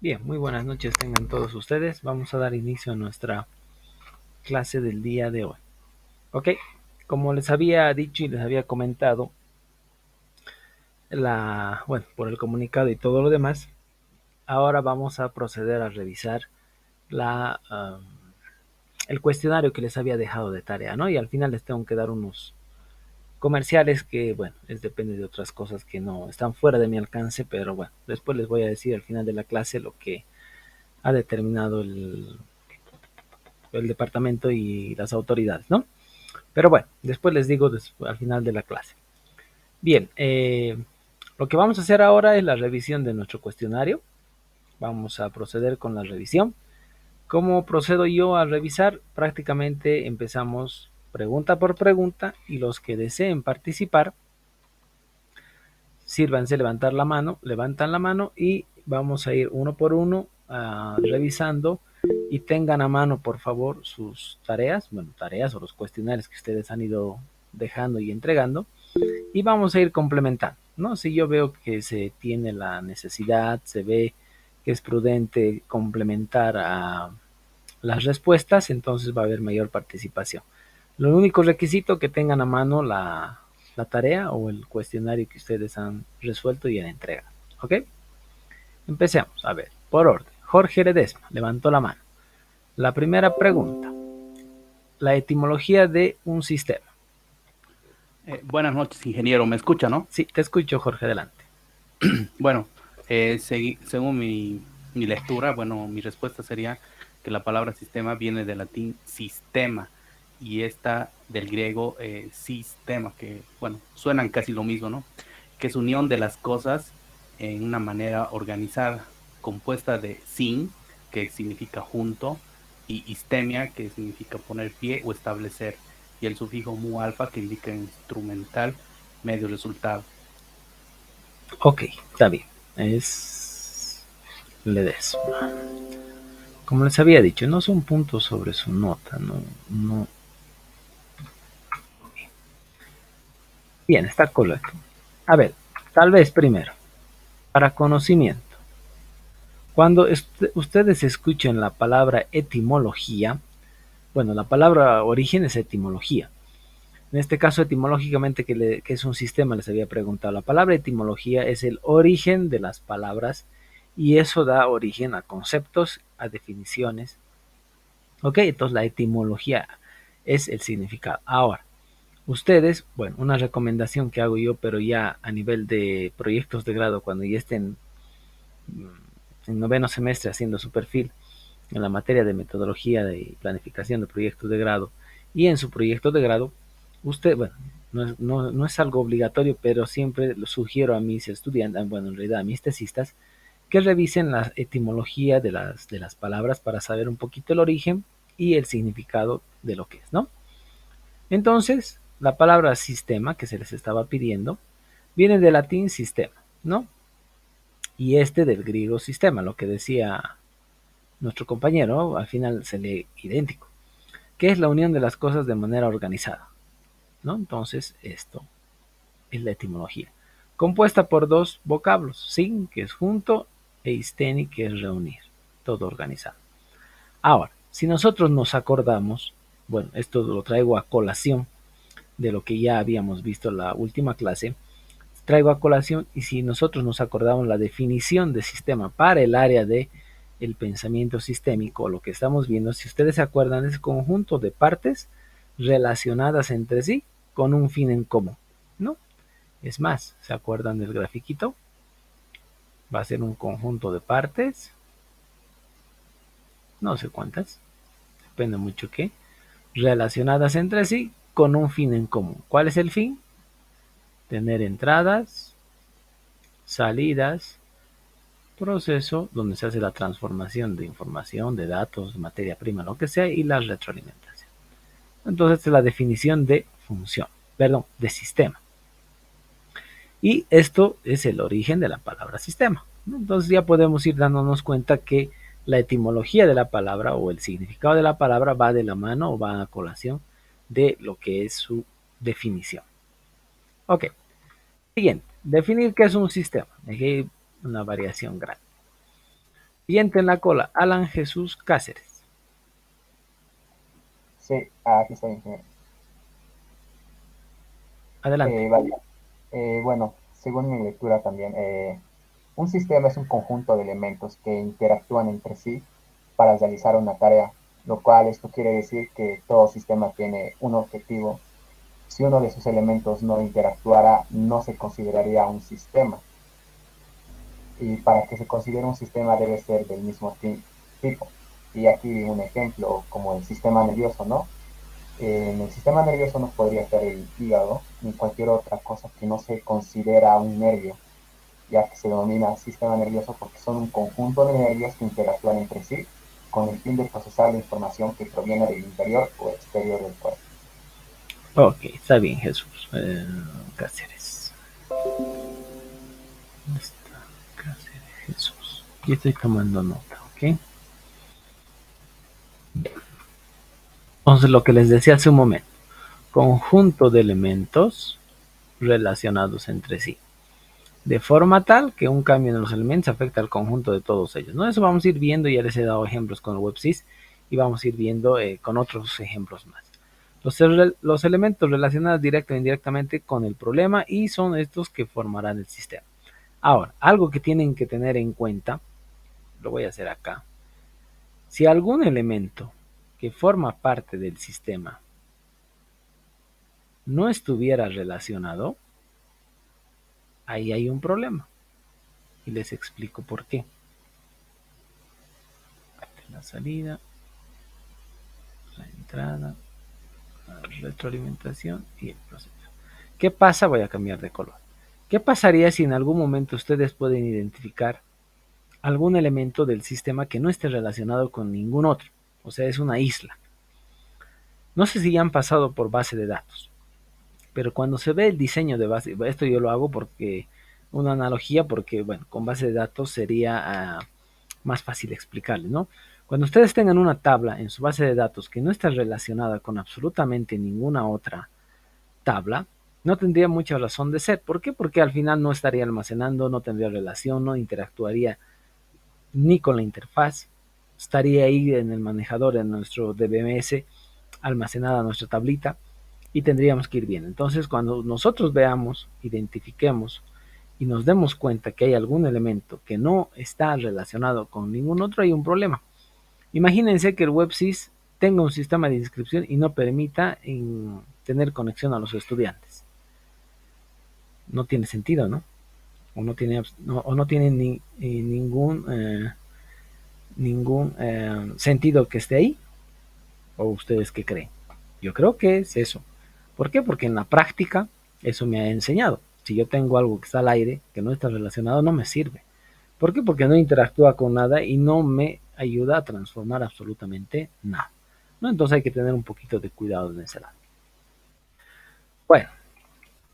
Bien, muy buenas noches tengan todos ustedes. Vamos a dar inicio a nuestra clase del día de hoy. Ok, como les había dicho y les había comentado, por el comunicado y todo lo demás, ahora vamos a proceder a revisar la, um, el cuestionario que les había dejado de tarea, ¿no? Y al final les tengo que dar unos comerciales que, bueno, depende de otras cosas que no están fuera de mi alcance, pero bueno, después les voy a decir al final de la clase lo que ha determinado el departamento y las autoridades, ¿no? Pero bueno, después les digo al final de la clase. Bien, lo que vamos a hacer ahora es la revisión de nuestro cuestionario. Vamos a proceder con la revisión. ¿Cómo procedo yo a revisar? Prácticamente empezamos pregunta por pregunta y los que deseen participar, sírvanse levantar la mano, levantan la mano y vamos a ir uno por uno revisando y tengan a mano por favor sus tareas, tareas o los cuestionarios que ustedes han ido dejando y entregando y vamos a ir complementando, ¿no? Si yo veo que se tiene la necesidad, se ve que es prudente complementar a las respuestas, entonces va a haber mayor participación. Lo único requisito que tengan a mano la tarea o el cuestionario que ustedes han resuelto y han entregado. ¿Ok? Empecemos. A ver, por orden. Jorge Ledesma levantó la mano. La primera pregunta. La etimología de un sistema. Buenas noches, ingeniero. ¿Me escucha, no? Sí, te escucho, Jorge, adelante. Bueno, según mi lectura, bueno, mi respuesta sería que la palabra sistema viene del latín sistema y esta del griego sistema, que, bueno, suenan casi lo mismo, ¿no? Que es unión de las cosas en una manera organizada, compuesta de sin, que significa junto, y istemia, que significa poner pie o establecer, y el sufijo mu alfa, que indica instrumental, medio, resultado. Ok, está bien. Es Ledesma. Como les había dicho, no son puntos sobre su nota, no. Bien, está correcto. A ver, tal vez primero, para conocimiento. Cuando ustedes escuchen la palabra etimología, bueno, la palabra origen es etimología. En este caso, etimológicamente, que es un sistema, les había preguntado. La palabra etimología es el origen de las palabras y eso da origen a conceptos, a definiciones. Ok, entonces la etimología es el significado. Ahora, ustedes, bueno, una recomendación que hago yo, pero ya a nivel de proyectos de grado, cuando ya estén en noveno semestre haciendo su perfil en la materia de metodología de planificación de proyectos de grado y en su proyecto de grado, usted, bueno, no es algo obligatorio, pero siempre lo sugiero a mis estudiantes, bueno, en realidad a mis tesistas, que revisen la etimología de las palabras para saber un poquito el origen y el significado de lo que es, ¿no? Entonces, la palabra sistema que se les estaba pidiendo viene del latín sistema, ¿no? Y este del griego sistema, lo que decía nuestro compañero, al final se lee idéntico, que es la unión de las cosas de manera organizada, ¿no? Entonces, esto es la etimología, compuesta por dos vocablos, sin, que es junto, e isteni, que es reunir, todo organizado. Ahora, si nosotros nos acordamos, bueno, esto lo traigo a colación de lo que ya habíamos visto en la última clase, traigo a colación y si nosotros nos acordamos la definición de sistema para el área de el pensamiento sistémico, lo que estamos viendo, si ustedes se acuerdan, es conjunto de partes relacionadas entre sí con un fin en común, ¿no? Es más, ¿se acuerdan del grafiquito? Va a ser un conjunto de partes, no sé cuántas, depende mucho qué, relacionadas entre sí con un fin en común. ¿Cuál es el fin? Tener entradas, salidas, proceso donde se hace la transformación de información, de datos, materia prima, lo que sea, y la retroalimentación. Entonces, esta es la definición de función, perdón, de sistema. Y esto es el origen de la palabra sistema. Entonces ya podemos ir dándonos cuenta que la etimología de la palabra o el significado de la palabra va de la mano o va a colación de lo que es su definición. Ok, siguiente, definir qué es un sistema. Aquí hay una variación grande. Siguiente en la cola, Alan Jesús Cáceres. Sí, aquí estoy, ingeniero. Adelante. Vale. Bueno, según mi lectura también, un sistema es un conjunto de elementos que interactúan entre sí para realizar una tarea, lo cual esto quiere decir que todo sistema tiene un objetivo. Si uno de sus elementos no interactuara, no se consideraría un sistema. Y para que se considere un sistema debe ser del mismo tipo. Y aquí un ejemplo como el sistema nervioso, ¿no? En el sistema nervioso no podría estar el hígado ni cualquier otra cosa que no se considera un nervio, ya que se denomina sistema nervioso porque son un conjunto de nervios que interactúan entre sí con el fin de procesar la información que proviene del interior o exterior del cuerpo. Ok, está bien, Jesús Cáceres. ¿Dónde está Cáceres Jesús? Yo estoy tomando nota, ¿ok? Entonces, lo que les decía hace un momento, conjunto de elementos relacionados entre sí, de forma tal que un cambio en los elementos afecta al conjunto de todos ellos, ¿no? Eso vamos a ir viendo, ya les he dado ejemplos con el WebSys y vamos a ir viendo con otros ejemplos más. Los elementos relacionados directa o indirectamente con el problema y son estos que formarán el sistema. Ahora, algo que tienen que tener en cuenta, lo voy a hacer acá. Si algún elemento que forma parte del sistema no estuviera relacionado, ahí hay un problema. Y les explico por qué. La salida, la entrada, la retroalimentación y el proceso. ¿Qué pasa? Voy a cambiar de color. ¿Qué pasaría si en algún momento ustedes pueden identificar algún elemento del sistema que no esté relacionado con ningún otro? O sea, es una isla. No sé si ya han pasado por base de datos, pero cuando se ve el diseño de base, esto yo lo hago porque una analogía, porque bueno, con base de datos sería más fácil explicarles, ¿no? Cuando ustedes tengan una tabla en su base de datos que no está relacionada con absolutamente ninguna otra tabla, no tendría mucha razón de ser. ¿Por qué? Porque al final no estaría almacenando, no tendría relación, no interactuaría ni con la interfaz, estaría ahí en el manejador de nuestro DBMS almacenada nuestra tablita y tendríamos que ir bien. Entonces, cuando nosotros veamos, identifiquemos y nos demos cuenta que hay algún elemento que no está relacionado con ningún otro, hay un problema. Imagínense que el WebSys tenga un sistema de inscripción y no permita tener conexión a los estudiantes. No tiene sentido, ¿no? O no tiene ningún sentido que esté ahí. ¿O ustedes qué creen? Yo creo que es eso. ¿Por qué? Porque en la práctica eso me ha enseñado. Si yo tengo algo que está al aire, que no está relacionado, no me sirve. ¿Por qué? Porque no interactúa con nada y no me ayuda a transformar absolutamente nada, ¿no? Entonces hay que tener un poquito de cuidado en ese lado. Bueno,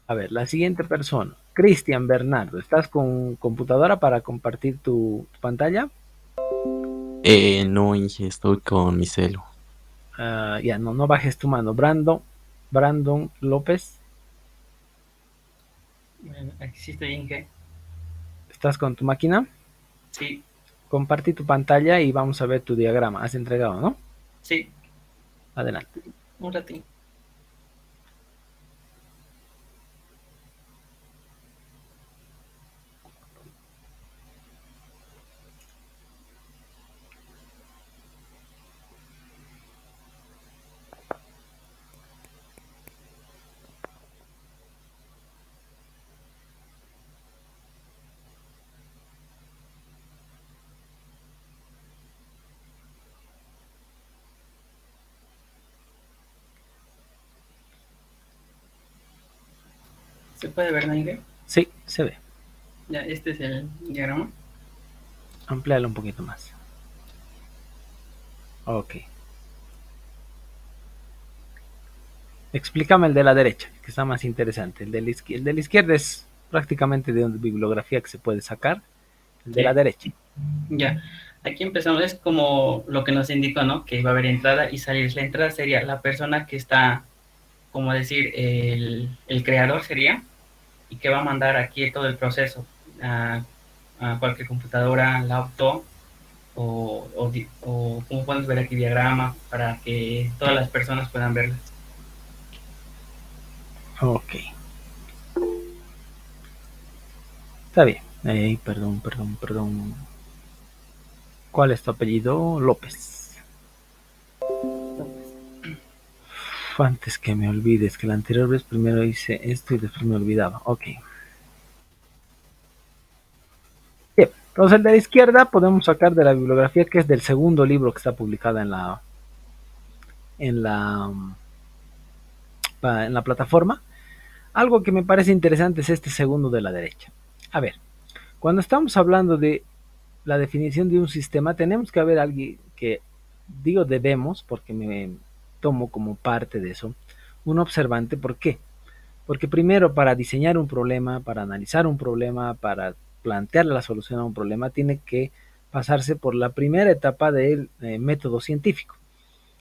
a ver, la siguiente persona, Cristian Bernardo, ¿estás con computadora para compartir tu pantalla? No, Inge, estoy con mi celu. Ya, no bajes tu mano. Brandon López, Bueno, aquí estoy, Inge. ¿estás con tu máquina? Sí, Compartí tu pantalla y vamos a ver tu diagrama. Has entregado, ¿no? sí, Adelante. un ratito. ¿Se puede ver, no, Inge? Sí, se ve. Ya, este es el diagrama. Amplíalo un poquito más. Ok. Explícame el de la derecha, que está más interesante. El de la izquierda es prácticamente de una bibliografía que se puede sacar. El de la derecha. Ya, aquí empezamos, es como lo que nos indicó, ¿no? Que iba a haber entrada y salir. La entrada sería la persona que está como decir, el creador sería, y que va a mandar aquí todo el proceso a cualquier computadora, laptop, o como puedes ver aquí diagrama, para que todas las personas puedan verlas. Ok. Está bien. Perdón. ¿Cuál es tu apellido? López. Antes que me olvides, que la anterior vez primero hice esto y después me olvidaba. Ok. Bien. Entonces el de la izquierda podemos sacar de la bibliografía, que es del segundo libro que está publicada en la, en la plataforma. Algo que me parece interesante es este segundo de la derecha. A ver, cuando estamos hablando de la definición de un sistema, tenemos que haber alguien que, digo debemos, porque me tomo como parte de eso, un observante. ¿Por qué? Porque primero, para diseñar un problema, para analizar un problema, para plantearle la solución a un problema, tiene que pasarse por la primera etapa del método científico.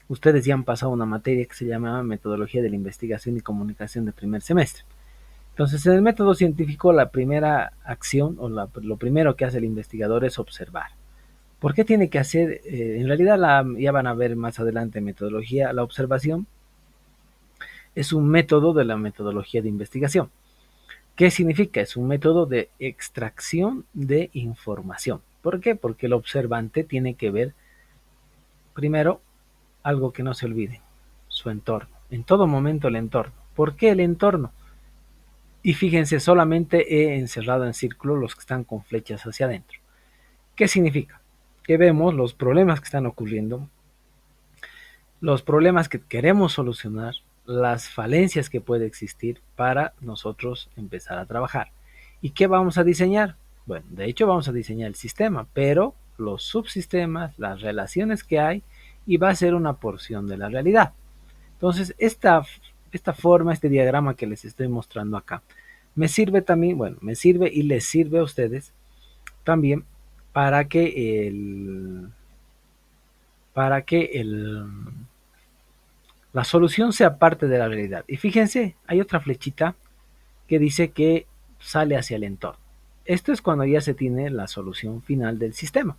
Ustedes ya han pasado una materia que se llama Metodología de la Investigación y Comunicación de primer semestre. Entonces, en el método científico, la primera acción o lo primero que hace el investigador es observar. ¿Por qué tiene que hacer? En realidad, ya van a ver más adelante en metodología, la observación es un método de la metodología de investigación. ¿Qué significa? Es un método de extracción de información. ¿Por qué? Porque el observante tiene que ver, primero, algo que no se olvide, su entorno. En todo momento el entorno. ¿Por qué el entorno? Y fíjense, solamente he encerrado en círculo los que están con flechas hacia adentro. ¿Qué significa? Que vemos los problemas que están ocurriendo, los problemas que queremos solucionar, las falencias que puede existir para nosotros empezar a trabajar. ¿Y qué vamos a diseñar? Bueno, de hecho vamos a diseñar el sistema, pero los subsistemas, las relaciones que hay, y va a ser una porción de la realidad. Entonces, esta forma, este diagrama que les estoy mostrando acá, me sirve también, bueno, me sirve y les sirve a ustedes también para que la solución sea parte de la realidad. Y fíjense, hay otra flechita que dice que sale hacia el entorno. Esto es cuando ya se tiene la solución final del sistema.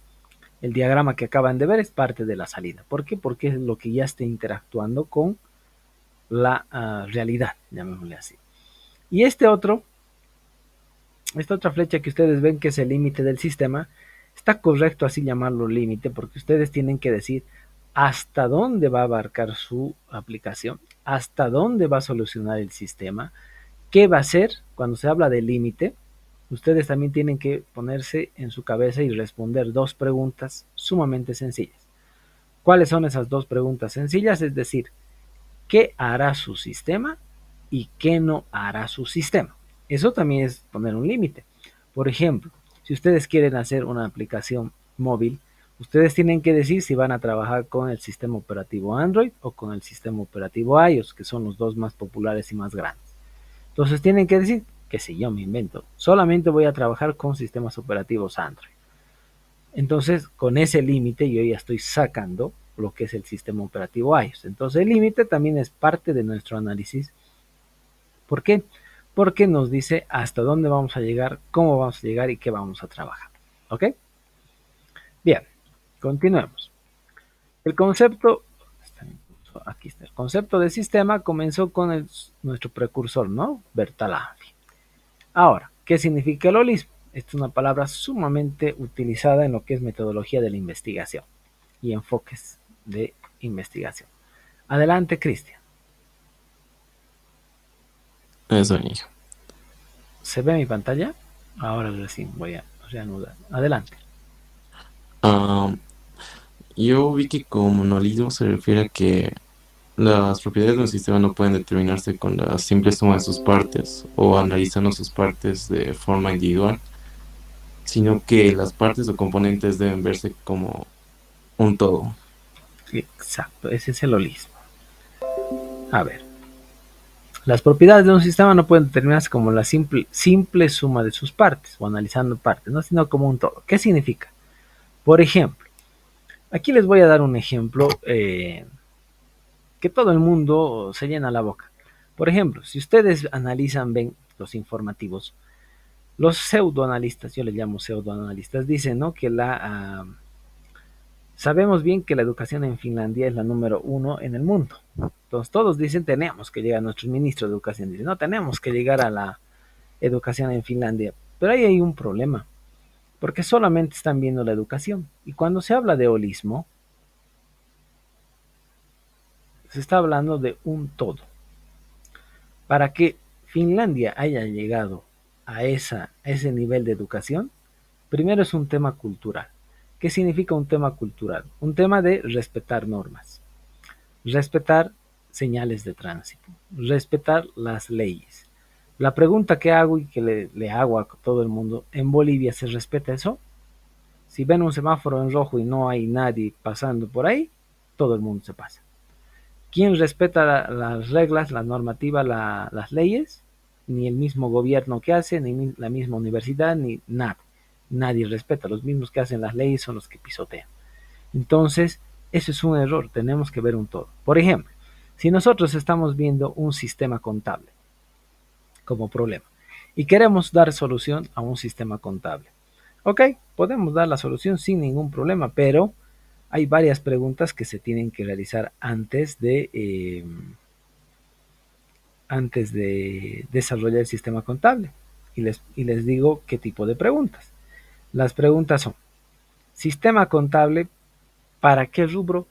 El diagrama que acaban de ver es parte de la salida. ¿Por qué? Porque es lo que ya está interactuando con la realidad, llamémosle así. Y esta otra flecha que ustedes ven, que es el límite del sistema, está correcto así llamarlo límite, porque ustedes tienen que decir hasta dónde va a abarcar su aplicación, hasta dónde va a solucionar el sistema, qué va a hacer. Cuando se habla de límite, ustedes también tienen que ponerse en su cabeza y responder dos preguntas sumamente sencillas. ¿Cuáles son esas dos preguntas sencillas? Es decir, ¿qué hará su sistema y qué no hará su sistema? Eso también es poner un límite. Por ejemplo, si ustedes quieren hacer una aplicación móvil, ustedes tienen que decir si van a trabajar con el sistema operativo Android o con el sistema operativo iOS, que son los dos más populares y más grandes. Entonces tienen que decir que si yo me invento, solamente voy a trabajar con sistemas operativos Android. Entonces, con ese límite yo ya estoy sacando lo que es el sistema operativo iOS. Entonces, el límite también es parte de nuestro análisis. ¿Por qué? Porque nos dice hasta dónde vamos a llegar, cómo vamos a llegar y qué vamos a trabajar. ¿Ok? Bien, continuemos. El concepto, aquí está, el concepto de sistema comenzó con nuestro precursor, ¿no? Bertalanffy. Ahora, ¿qué significa el holismo? Esta es una palabra sumamente utilizada en lo que es metodología de la investigación y enfoques de investigación. Adelante, Cristian. Eso, hijo. ¿Se ve mi pantalla? Ahora recién voy a reanudar. Adelante. Yo vi que como monolismo se refiere a que las propiedades de un sistema no pueden determinarse con la simple suma de sus partes o analizando sus partes de forma individual, sino que las partes o componentes deben verse como un todo. Exacto, ese es el holismo. A ver. Las propiedades de un sistema no pueden determinarse como la simple suma de sus partes o analizando partes, ¿no? Sino como un todo. ¿Qué significa? Por ejemplo, aquí les voy a dar un ejemplo que todo el mundo se llena la boca. Por ejemplo, si ustedes analizan, ven los informativos, los pseudoanalistas, yo les llamo pseudoanalistas, dicen, ¿no?, que sabemos bien que la educación en Finlandia es la número uno en el mundo. Entonces todos dicen, tenemos que llegar, nuestros ministros de educación dicen, no, tenemos que llegar a la educación en Finlandia. Pero ahí hay un problema, porque solamente están viendo la educación. Y cuando se habla de holismo, se está hablando de un todo. Para que Finlandia haya llegado a ese nivel de educación, primero es un tema cultural. ¿Qué significa un tema cultural? Un tema de respetar normas, respetar señales de tránsito, respetar las leyes. La pregunta que hago y que le hago a todo el mundo, ¿en Bolivia se respeta eso? Si ven un semáforo en rojo y no hay nadie pasando por ahí, todo el mundo se pasa. ¿Quién respeta las reglas, la normativa, las leyes? Ni el mismo gobierno que hace, ni la misma universidad, ni nada. Nadie respeta. Los mismos que hacen las leyes son los que pisotean. Entonces, eso es un error. Tenemos que ver un todo. Por ejemplo, si nosotros estamos viendo un sistema contable como problema y queremos dar solución a un sistema contable, ok, podemos dar la solución sin ningún problema, pero hay varias preguntas que se tienen que realizar antes de desarrollar el sistema contable. Y les digo qué tipo de preguntas. Las preguntas son, sistema contable, ¿para qué rubro?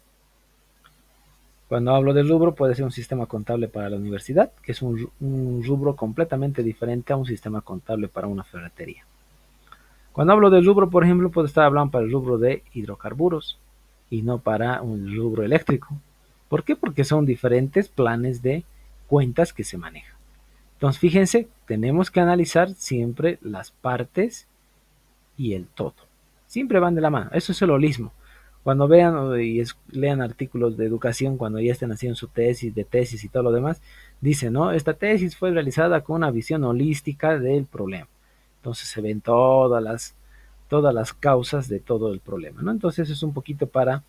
Cuando hablo de rubro, puede ser un sistema contable para la universidad, que es un rubro completamente diferente a un sistema contable para una ferretería. Cuando hablo del rubro, por ejemplo, puedo estar hablando para el rubro de hidrocarburos y no para un rubro eléctrico. ¿Por qué? Porque son diferentes planes de cuentas que se manejan. Entonces, fíjense, tenemos que analizar siempre las partes y el todo. Siempre van de la mano. Eso es el holismo. Cuando vean y lean artículos de educación, cuando ya estén haciendo su tesis, de tesis y todo lo demás, dicen, ¿no? Esta tesis fue realizada con una visión holística del problema. Entonces se ven todas las causas de todo el problema, ¿no? Entonces es un poquito para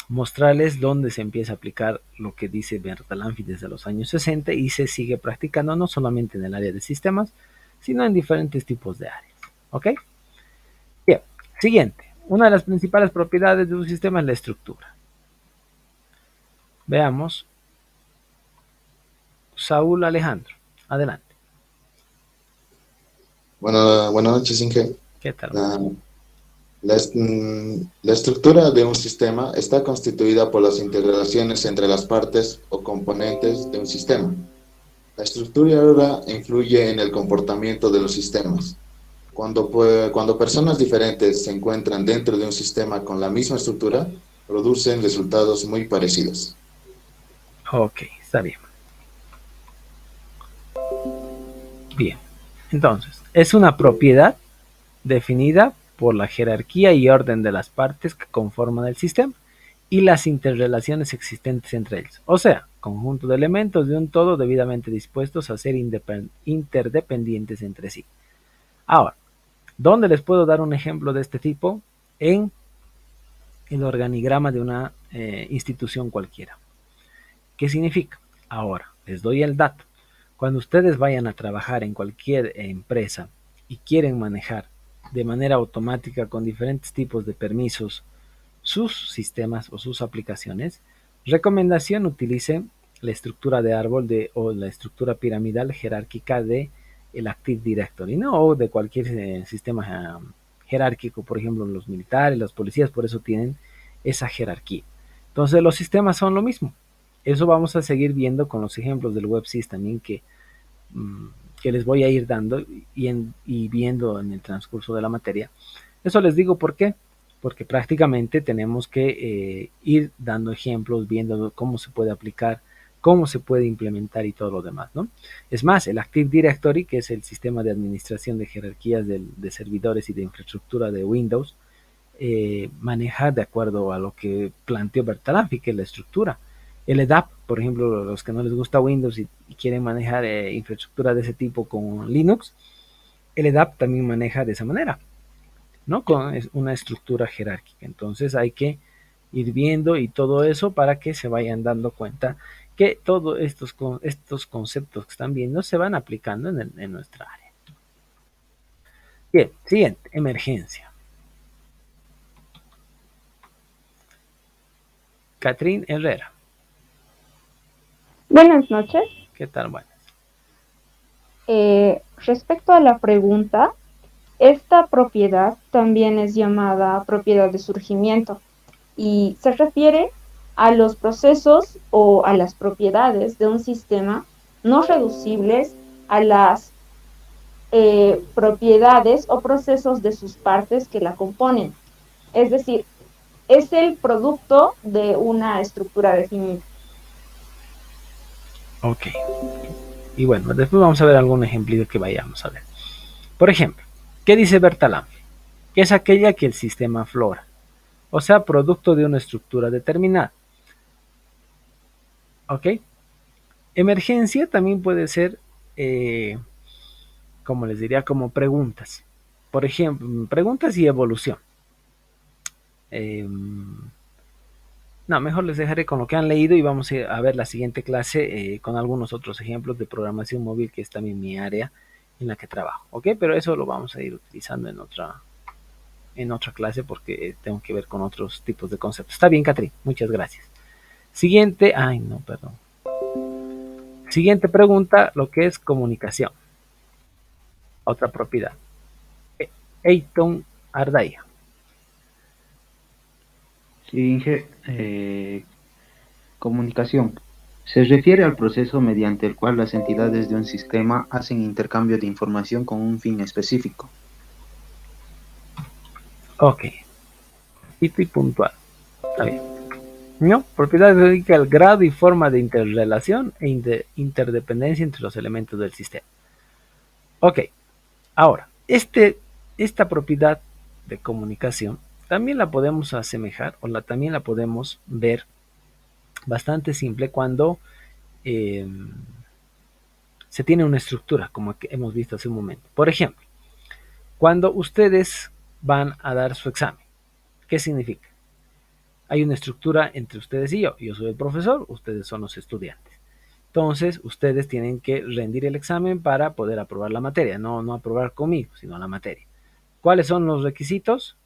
mostrarles dónde se empieza a aplicar lo que dice Bertalanffy desde los años 60 y se sigue practicando no solamente en el área de sistemas, sino en diferentes tipos de áreas. ¿Ok? Bien, siguiente. Una de las principales propiedades de un sistema es la estructura. Veamos. Saúl Alejandro, adelante. Bueno, buenas noches, Inge. ¿Qué tal? La estructura de un sistema está constituida por las interrelaciones entre las partes o componentes de un sistema. La estructura influye en el comportamiento de los sistemas. Cuando personas diferentes se encuentran dentro de un sistema con la misma estructura, producen resultados muy parecidos. Ok, está bien. Bien, entonces, es una propiedad definida por la jerarquía y orden de las partes que conforman el sistema y las interrelaciones existentes entre ellos. O sea, conjunto de elementos de un todo debidamente dispuestos a ser interdependientes entre sí. Ahora, ¿dónde les puedo dar un ejemplo de este tipo? En el organigrama de una institución cualquiera. ¿Qué significa? Ahora, les doy el dato. Cuando ustedes vayan a trabajar en cualquier empresa y quieren manejar de manera automática con diferentes tipos de permisos sus sistemas o sus aplicaciones, recomendación, utilicen la estructura de árbol o la estructura piramidal jerárquica de el Active Directory, ¿no? O de cualquier sistema jerárquico, por ejemplo, los militares, las policías, por eso tienen esa jerarquía. Entonces, los sistemas son lo mismo. Eso vamos a seguir viendo con los ejemplos del WebSys también que les voy a ir dando y viendo en el transcurso de la materia. Eso les digo por qué, porque prácticamente tenemos que ir dando ejemplos, viendo cómo se puede aplicar, cómo se puede implementar y todo lo demás, ¿no? Es más, el Active Directory, que es el sistema de administración de jerarquías de servidores y de infraestructura de Windows, maneja de acuerdo a lo que planteó Bertalanffy, que es la estructura. El EDAP, por ejemplo, los que no les gusta Windows y quieren manejar infraestructura de ese tipo con Linux, el EDAP también maneja de esa manera, ¿no? Con una estructura jerárquica. Entonces hay que ir viendo y todo eso para que se vayan dando cuenta que todos estos conceptos que están viendo se van aplicando en nuestra área. Bien, siguiente, emergencia. Catherine Herrera. Buenas noches. ¿Qué tal? Buenas. Respecto a la pregunta, esta propiedad también es llamada propiedad de surgimiento y se refiere a los procesos o a las propiedades de un sistema no reducibles a las propiedades o procesos de sus partes que la componen. Es decir, es el producto de una estructura definida. Ok. Y bueno, después vamos a ver algún ejemplito que vayamos a ver. Por ejemplo, ¿qué dice Bertalanffy? Que es aquella que el sistema aflora, o sea, producto de una estructura determinada. ¿Ok? Emergencia también puede ser, como les diría, como preguntas. Por ejemplo, preguntas y evolución. No, mejor les dejaré con lo que han leído y vamos a ver la siguiente clase con algunos otros ejemplos de programación móvil, que es también mi área en la que trabajo. ¿Ok? Pero eso lo vamos a ir utilizando en otra clase porque tengo que ver con otros tipos de conceptos. Está bien, Catri, muchas gracias. Siguiente, ay no, perdón. Siguiente pregunta, lo que es comunicación. Otra propiedad. Eiton Ardaya. Sí, comunicación. Se refiere al proceso mediante el cual las entidades de un sistema hacen intercambio de información con un fin específico. Ok. Y puntual. Está bien. ¿No? Propiedad se dedica al grado y forma de interrelación e interdependencia entre los elementos del sistema. Ok. Ahora, esta propiedad de comunicación también la podemos asemejar también la podemos ver bastante simple cuando se tiene una estructura, como que hemos visto hace un momento. Por ejemplo, cuando ustedes van a dar su examen, ¿qué significa? Hay una estructura entre ustedes y yo. Yo soy el profesor, ustedes son los estudiantes. Entonces, ustedes tienen que rendir el examen para poder aprobar la materia, no aprobar conmigo, sino la materia. ¿Cuáles son los requisitos?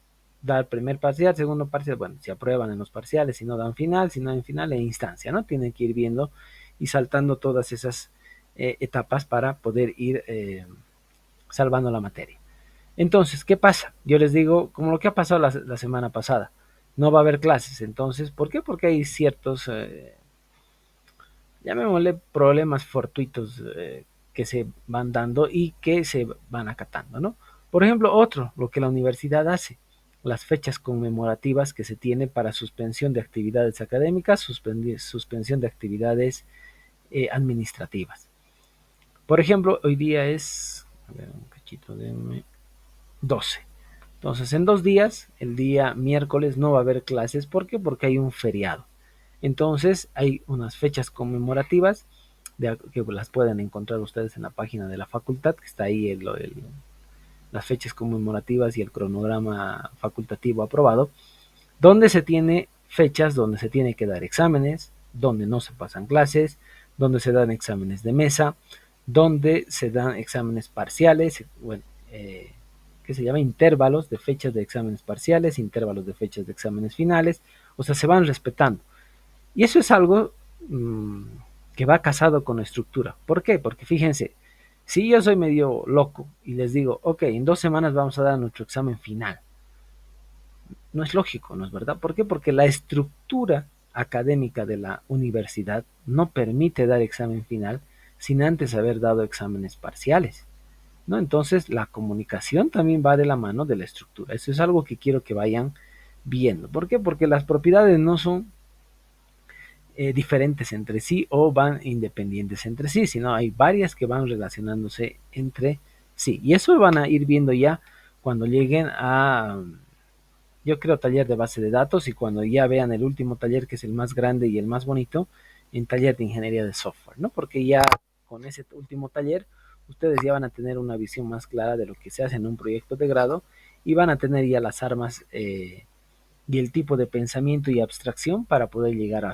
Dar primer parcial, segundo parcial, bueno, si aprueban en los parciales, si no dan final, si no dan final e instancia, ¿no? Tienen que ir viendo y saltando todas esas etapas para poder ir salvando la materia. Entonces, ¿qué pasa? Yo les digo, como lo que ha pasado la semana pasada, no va a haber clases. Entonces, ¿por qué? Porque hay ciertos, llamémosle, problemas fortuitos que se van dando y que se van acatando, ¿no? Por ejemplo, lo que la universidad hace, las fechas conmemorativas que se tiene para suspensión de actividades académicas, suspensión de actividades administrativas. Por ejemplo, hoy día es, a ver, un cachito de 12. Entonces, en 2 días, el día miércoles no va a haber clases. ¿Por qué? Porque hay un feriado. Entonces, hay unas fechas conmemorativas que las pueden encontrar ustedes en la página de la facultad, que está ahí las fechas conmemorativas y el cronograma facultativo aprobado, donde se tiene fechas donde se tiene que dar exámenes, donde no se pasan clases, donde se dan exámenes de mesa, donde se dan exámenes parciales, bueno, que se llama intervalos de fechas de exámenes parciales, intervalos de fechas de exámenes finales, o sea, se van respetando. Y eso es algo que va casado con la estructura. ¿Por qué? Porque fíjense, si yo soy medio loco y les digo, ok, en 2 semanas vamos a dar nuestro examen final, no es lógico, ¿no es verdad? ¿Por qué? Porque la estructura académica de la universidad no permite dar examen final sin antes haber dado exámenes parciales, ¿no? Entonces la comunicación también va de la mano de la estructura. Eso es algo que quiero que vayan viendo. ¿Por qué? Porque las propiedades no son diferentes entre sí o van independientes entre sí, sino hay varias que van relacionándose entre sí. Y eso van a ir viendo ya cuando lleguen a, yo creo, taller de base de datos, y cuando ya vean el último taller, que es el más grande y el más bonito, en taller de ingeniería de software, ¿no? Porque ya con ese último taller ustedes ya van a tener una visión más clara de lo que se hace en un proyecto de grado y van a tener ya las armas y el tipo de pensamiento y abstracción para poder llegar a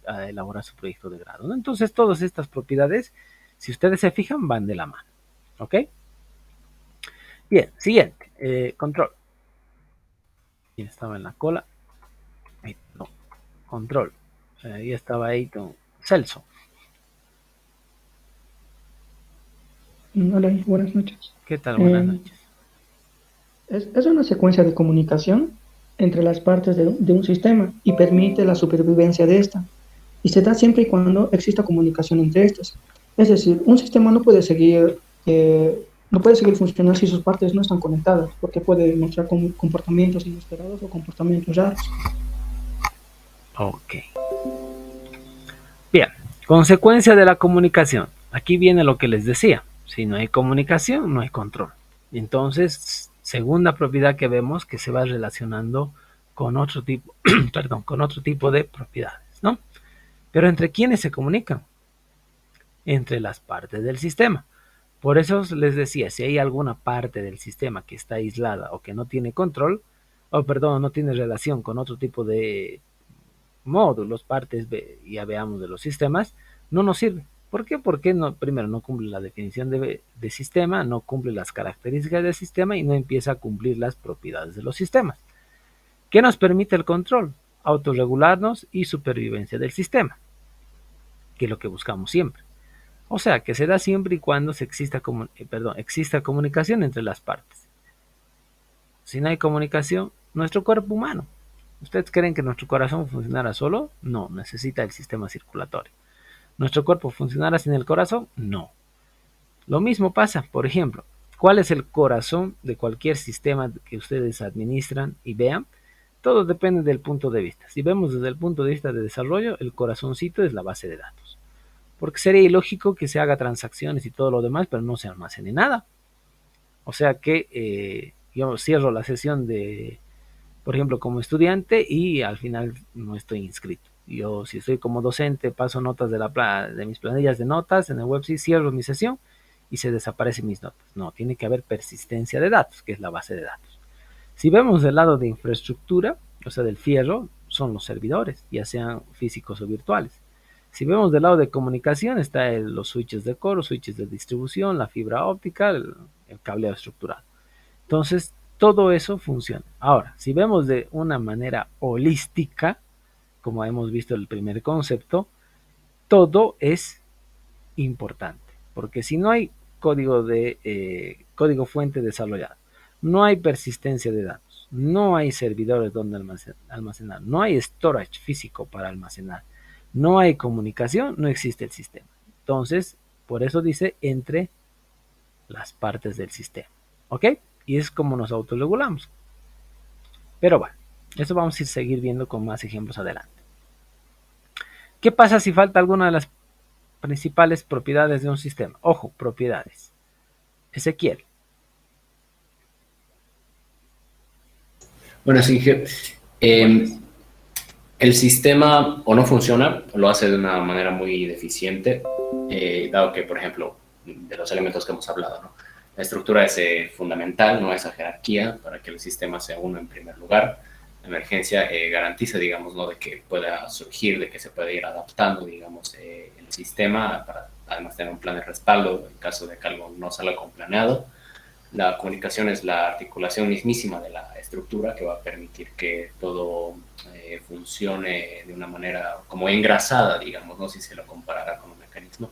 a elaborar su proyecto de grado, ¿no? Entonces, todas estas propiedades, si ustedes se fijan, van de la mano. ¿Ok? Bien, siguiente. Control. ¿Quién estaba en la cola? No. Control. Ahí estaba ahí con Celso. Hola, buenas noches. ¿Qué tal? Buenas Eh, noches. es una secuencia de comunicación entre las partes de un sistema y permite la supervivencia de esta. Y se da siempre y cuando exista comunicación entre estas. Es decir, un sistema no puede seguir funcionando si sus partes no están conectadas, porque puede mostrar comportamientos inesperados o comportamientos raros. Ok. Bien, consecuencia de la comunicación. Aquí viene lo que les decía. Si no hay comunicación, no hay control. Entonces, segunda propiedad que vemos que se va relacionando con otro tipo, perdón, con otro tipo de propiedades, ¿no? Pero ¿entre quiénes se comunican? Entre las partes del sistema. Por eso les decía, si hay alguna parte del sistema que está aislada o que no tiene control, o perdón, no tiene relación con otro tipo de módulos, partes, ya veamos de los sistemas, no nos sirve. ¿Por qué? Porque no, primero no cumple la definición de sistema, no cumple las características del sistema y no empieza a cumplir las propiedades de los sistemas. ¿Qué nos permite el control? Autorregularnos y supervivencia del sistema, que es lo que buscamos siempre. O sea, que se da siempre y cuando exista comunicación entre las partes. Si no hay comunicación, nuestro cuerpo humano, ¿ustedes creen que nuestro corazón funcionara solo? No, necesita el sistema circulatorio. ¿Nuestro cuerpo funcionará sin el corazón? No. Lo mismo pasa, por ejemplo, ¿cuál es el corazón de cualquier sistema que ustedes administran y vean? Todo depende del punto de vista. Si vemos desde el punto de vista de desarrollo, el corazoncito es la base de datos. Porque sería ilógico que se haga transacciones y todo lo demás, pero no se almacene nada. O sea que yo cierro la sesión de, por ejemplo, como estudiante y al final no estoy inscrito. Yo, si estoy como docente, paso notas de mis planillas de notas en el web, sí, cierro mi sesión y se desaparecen mis notas. No, tiene que haber persistencia de datos, que es la base de datos. Si vemos del lado de infraestructura, o sea, del fierro, son los servidores, ya sean físicos o virtuales. Si vemos del lado de comunicación, está los switches de core, los switches de distribución, la fibra óptica, el cableado estructurado. Entonces, todo eso funciona. Ahora, si vemos de una manera holística, como hemos visto el primer concepto, todo es importante, porque si no hay código fuente desarrollado, no hay persistencia de datos, no hay servidores donde almacenar, no hay storage físico para almacenar, no hay comunicación, no existe el sistema. Entonces, por eso dice entre las partes del sistema, ¿ok? Y es como nos autorregulamos. Pero bueno, eso vamos a seguir viendo con más ejemplos adelante. ¿Qué pasa si falta alguna de las principales propiedades de un sistema? Ojo, propiedades. Ezequiel. Bueno, Sergio, el sistema o no funciona, o lo hace de una manera muy deficiente, dado que, por ejemplo, de los elementos que hemos hablado, ¿no? La estructura es fundamental, no esa jerarquía, para que el sistema sea uno en primer lugar. La emergencia garantiza, digamos, ¿no?, de que pueda surgir, de que se pueda ir adaptando, digamos, el sistema, para además tener un plan de respaldo en caso de que algo no salga como planeado. La comunicación es la articulación mismísima de la estructura que va a permitir que todo funcione de una manera como engrasada, digamos, ¿no?, si se lo comparara con un mecanismo.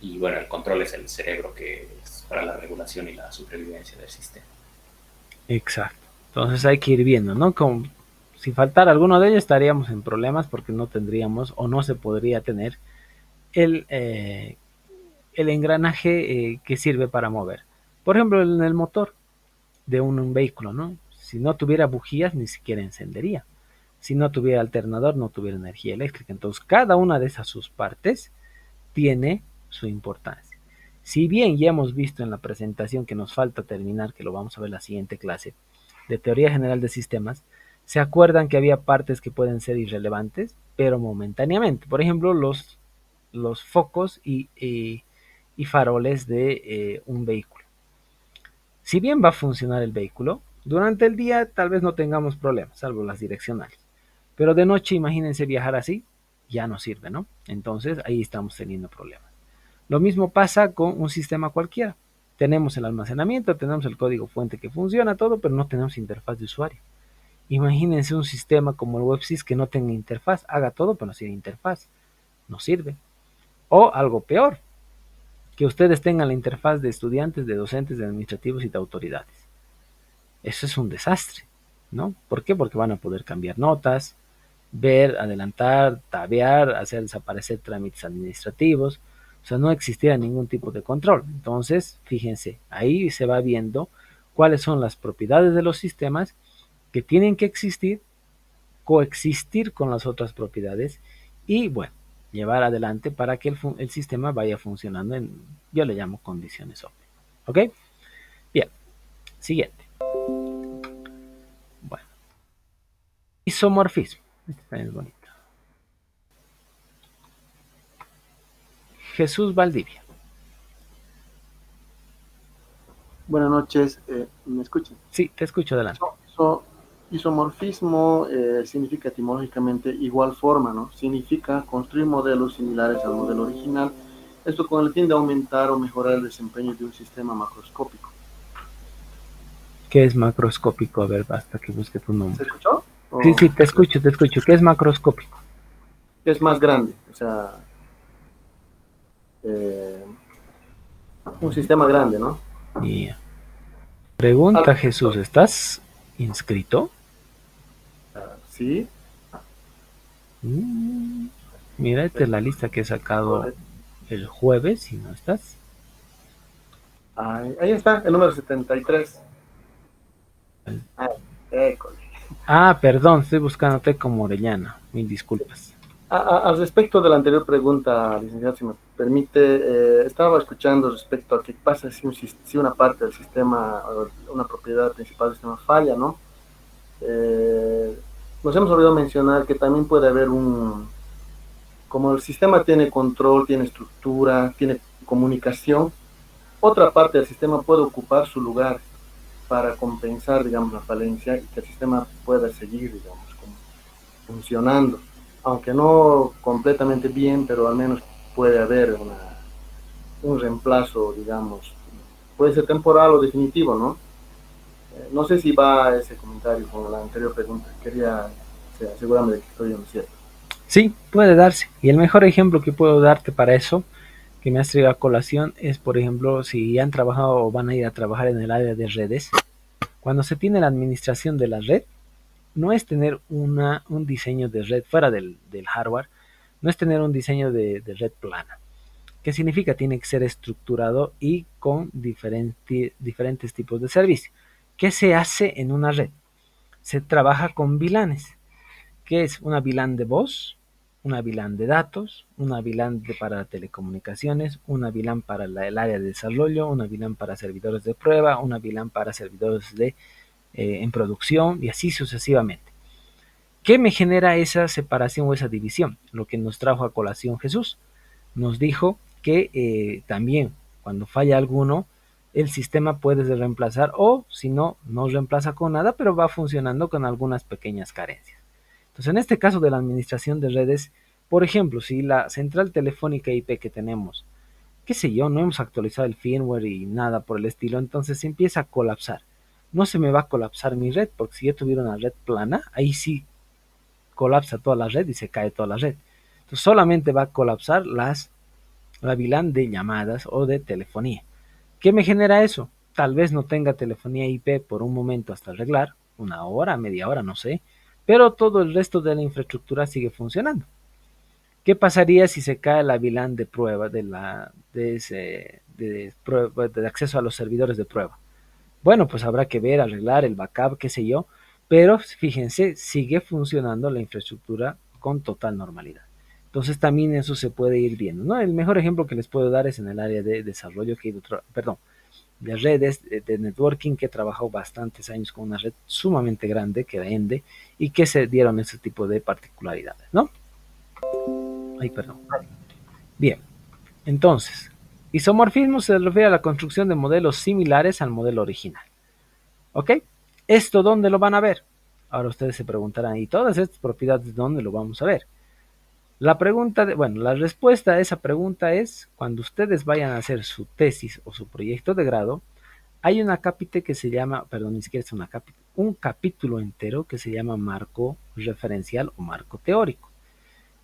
Y bueno, el control es el cerebro, que es para la regulación y la supervivencia del sistema. Exacto. Entonces hay que ir viendo, ¿no? Si faltara alguno de ellos estaríamos en problemas porque no tendríamos o no se podría tener el engranaje que sirve para mover. Por ejemplo, en el motor de un vehículo, ¿no? Si no tuviera bujías, ni siquiera encendería. Si no tuviera alternador, no tuviera energía eléctrica. Entonces, cada una de esas sus partes tiene su importancia. Si bien ya hemos visto en la presentación que nos falta terminar, que lo vamos a ver en la siguiente clase, de teoría general de sistemas, se acuerdan que había partes que pueden ser irrelevantes, pero momentáneamente. Por ejemplo, los focos y faroles de un vehículo. Si bien va a funcionar el vehículo, Durante el día tal vez no tengamos problemas, salvo las direccionales. Pero de noche, imagínense viajar así, ya no sirve, ¿no? Entonces ahí estamos teniendo problemas. Lo mismo pasa con un sistema cualquiera. Tenemos el almacenamiento, tenemos el código fuente que funciona todo, pero no tenemos interfaz de usuario. Imagínense un sistema como el WebSys que no tenga interfaz, haga todo pero no tiene interfaz, no sirve. O algo peor, que ustedes tengan la interfaz de estudiantes, de docentes, de administrativos y de autoridades. Eso es un desastre, ¿no? ¿Por qué? Porque van a poder cambiar notas, ver, adelantar, tabear, hacer desaparecer trámites administrativos. O sea, no existirá ningún tipo de control. Entonces, fíjense, ahí se va viendo cuáles son las propiedades de los sistemas que tienen que existir, coexistir con las otras propiedades y, bueno, llevar adelante para que el sistema vaya funcionando en, yo le llamo condiciones óptimas. ¿Ok? Bien, siguiente. Bueno, isomorfismo. Este también es bonito. Jesús Valdivia. Buenas noches, ¿me escuchan? Sí, te escucho, adelante. Isomorfismo significa etimológicamente igual forma, ¿no? Significa construir modelos similares al modelo original, esto con el fin de aumentar o mejorar el desempeño de un sistema macroscópico. ¿Qué es macroscópico? A ver, basta que busque tu nombre. ¿Se escuchó? Sí, sí, te escucho. ¿Qué es macroscópico? Es más grande, o sea, un sistema grande, ¿no? Yeah. Pregunta Jesús, ¿estás inscrito? Sí. Mira, esta es la lista que he sacado el jueves, si no estás. Ahí está, el número 73. Perdón, estoy buscándote como Orellana. Mil disculpas. Al respecto de la anterior pregunta, licenciado, si me permite, estaba escuchando respecto a qué pasa si una parte del sistema, una propiedad principal del sistema falla, ¿no? Nos hemos olvidado mencionar que también puede haber como el sistema tiene control, tiene estructura, tiene comunicación, otra parte del sistema puede ocupar su lugar para compensar, digamos, la falencia y que el sistema pueda seguir, digamos, funcionando. Aunque no completamente bien, pero al menos puede haber un reemplazo, digamos, puede ser temporal o definitivo, ¿no? No sé si va ese comentario con la anterior pregunta, quería asegurarme de que estoy en lo cierto. Sí, puede darse, y el mejor ejemplo que puedo darte para eso, que me has traído a colación, es por ejemplo, si han trabajado o van a ir a trabajar en el área de redes, cuando se tiene la administración de la red, no es tener un diseño de red fuera del hardware, no es tener un diseño de red plana. ¿Qué significa? Tiene que ser estructurado y con diferentes tipos de servicio. ¿Qué se hace en una red? Se trabaja con VLANs. ¿Qué es una VLAN de voz? Una VLAN de datos, una VLAN para telecomunicaciones, una VLAN para el área de desarrollo, una VLAN para servidores de prueba, una VLAN para servidores en producción y así sucesivamente. ¿Qué me genera esa separación o esa división? Lo que nos trajo a colación Jesús. Nos dijo que también cuando falla alguno, el sistema puede reemplazar o si no, no reemplaza con nada, pero va funcionando con algunas pequeñas carencias. Entonces, en este caso de la administración de redes, por ejemplo, si la central telefónica IP que tenemos, qué sé yo, no hemos actualizado el firmware y nada por el estilo, entonces se empieza a colapsar. No se me va a colapsar mi red, porque si yo tuviera una red plana, ahí sí colapsa toda la red y se cae toda la red. Entonces solamente va a colapsar la VLAN de llamadas o de telefonía. ¿Qué me genera eso? Tal vez no tenga telefonía IP por un momento hasta arreglar, una hora, media hora, no sé, pero todo el resto de la infraestructura sigue funcionando. ¿Qué pasaría si se cae la VLAN de prueba de acceso a los servidores de prueba? Bueno, pues habrá que ver, arreglar el backup, qué sé yo, pero fíjense, sigue funcionando la infraestructura con total normalidad. Entonces también eso se puede ir viendo, ¿no? El mejor ejemplo que les puedo dar es en el área de desarrollo, de redes, de networking, que he trabajado bastantes años con una red sumamente grande, que era Ende, y que se dieron ese tipo de particularidades, ¿no? Bien, entonces, isomorfismo se refiere a la construcción de modelos similares al modelo original. ¿Ok? ¿Esto dónde lo van a ver? Ahora ustedes se preguntarán, ¿y todas estas propiedades dónde lo vamos a ver? La respuesta a esa pregunta es, cuando ustedes vayan a hacer su tesis o su proyecto de grado, hay una cápite que se llama, perdón, ni siquiera es una cápite, un capítulo entero que se llama marco referencial o marco teórico.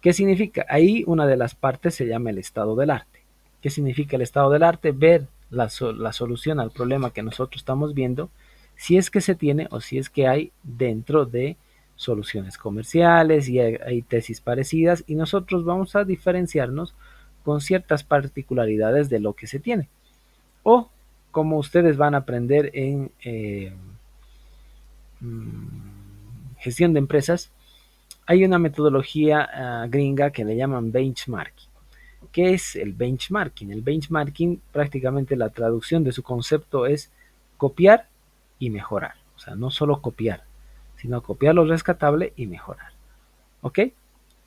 ¿Qué significa? Ahí una de las partes se llama el estado del arte. ¿Qué significa el estado del arte? Ver la solución al problema que nosotros estamos viendo, si es que se tiene o si es que hay dentro de soluciones comerciales y hay tesis parecidas, y nosotros vamos a diferenciarnos con ciertas particularidades de lo que se tiene. O como ustedes van a aprender en gestión de empresas, hay una metodología gringa que le llaman benchmarking. ¿Qué es el benchmarking? El benchmarking, prácticamente la traducción de su concepto es copiar y mejorar. O sea, no solo copiar, sino copiar lo rescatable y mejorar. ¿Ok?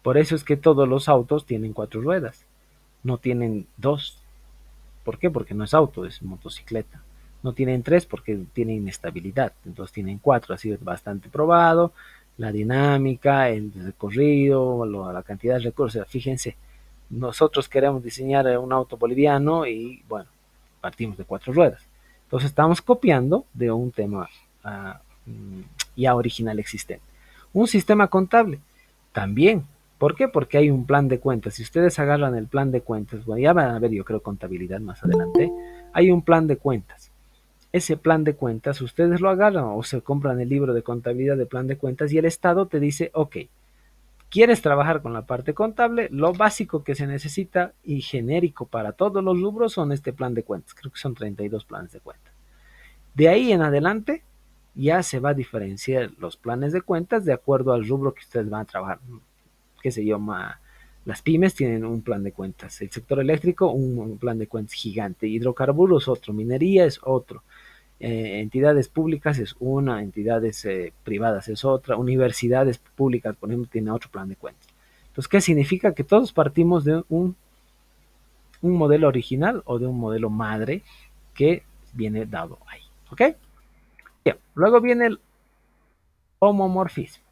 Por eso es que todos los autos tienen 4 ruedas, no tienen 2. ¿Por qué? Porque no es auto, es motocicleta. No tienen 3 porque tienen inestabilidad, entonces tienen 4, así es bastante probado. La dinámica, el recorrido, la cantidad de recursos. Fíjense, nosotros queremos diseñar un auto boliviano y bueno, partimos de 4 ruedas. Entonces estamos copiando de un tema ya original existente. Un sistema contable también. ¿Por qué? Porque hay un plan de cuentas. Si ustedes agarran el plan de cuentas, bueno, ya van a ver, yo creo, contabilidad más adelante. Hay un plan de cuentas. Ese plan de cuentas, ustedes lo agarran o se compran el libro de contabilidad de plan de cuentas y el Estado te dice, ok, ¿quieres trabajar con la parte contable? Lo básico que se necesita y genérico para todos los rubros son este plan de cuentas. Creo que son 32 planes de cuentas. De ahí en adelante ya se va a diferenciar los planes de cuentas de acuerdo al rubro que ustedes van a trabajar. Qué sé yo, las pymes tienen un plan de cuentas, el sector eléctrico un plan de cuentas gigante, hidrocarburos otro, minería es otro, entidades públicas es una, entidades privadas es otra, universidades públicas, por ejemplo, tiene otro plan de cuentas. Entonces, ¿qué significa? Que todos partimos de un modelo original o de un modelo madre que viene dado ahí, ¿ok? Bien, luego viene el homomorfismo.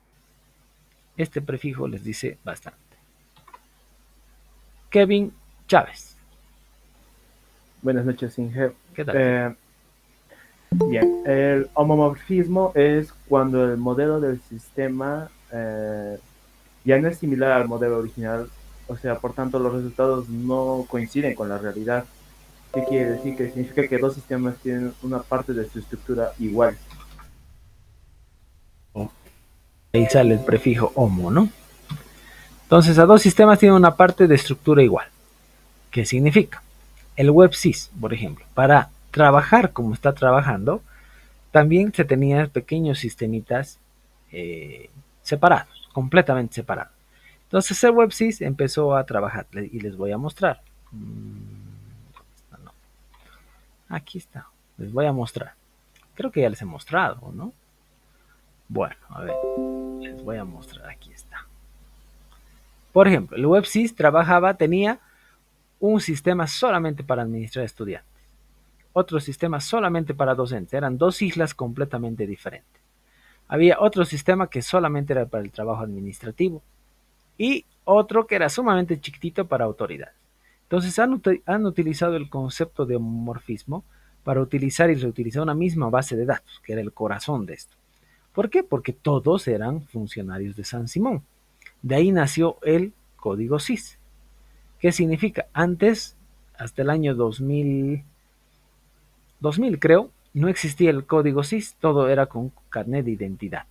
Este prefijo les dice bastante. Kevin Chávez. Buenas noches, Inge. ¿Qué tal? Bien, el homomorfismo es cuando el modelo del sistema ya no es similar al modelo original, o sea, por tanto los resultados no coinciden con la realidad. ¿Qué quiere decir? Que significa que dos sistemas tienen una parte de su estructura igual. Ahí sale el prefijo homo, ¿no? Entonces, a dos sistemas tienen una parte de estructura igual. ¿Qué significa? El WebSys, por ejemplo, para trabajar como está trabajando, también se tenían pequeños sistemitas separados, completamente separados. Entonces el WebSys empezó a trabajar y les voy a mostrar. No. Aquí está, les voy a mostrar. Creo que ya les he mostrado, ¿no? Bueno, a ver, les voy a mostrar, aquí está. Por ejemplo, el WebSys tenía un sistema solamente para administrar estudiantes, otro sistema solamente para docentes, eran dos islas completamente diferentes. Había otro sistema que solamente era para el trabajo administrativo y otro que era sumamente chiquitito para autoridades. Entonces han utilizado el concepto de homomorfismo para utilizar y reutilizar una misma base de datos, que era el corazón de esto. ¿Por qué? Porque todos eran funcionarios de San Simón. De ahí nació el código SIS. ¿Qué significa? Antes, hasta el año 2000 creo, no existía el código SIS, todo era con carnet de identidad.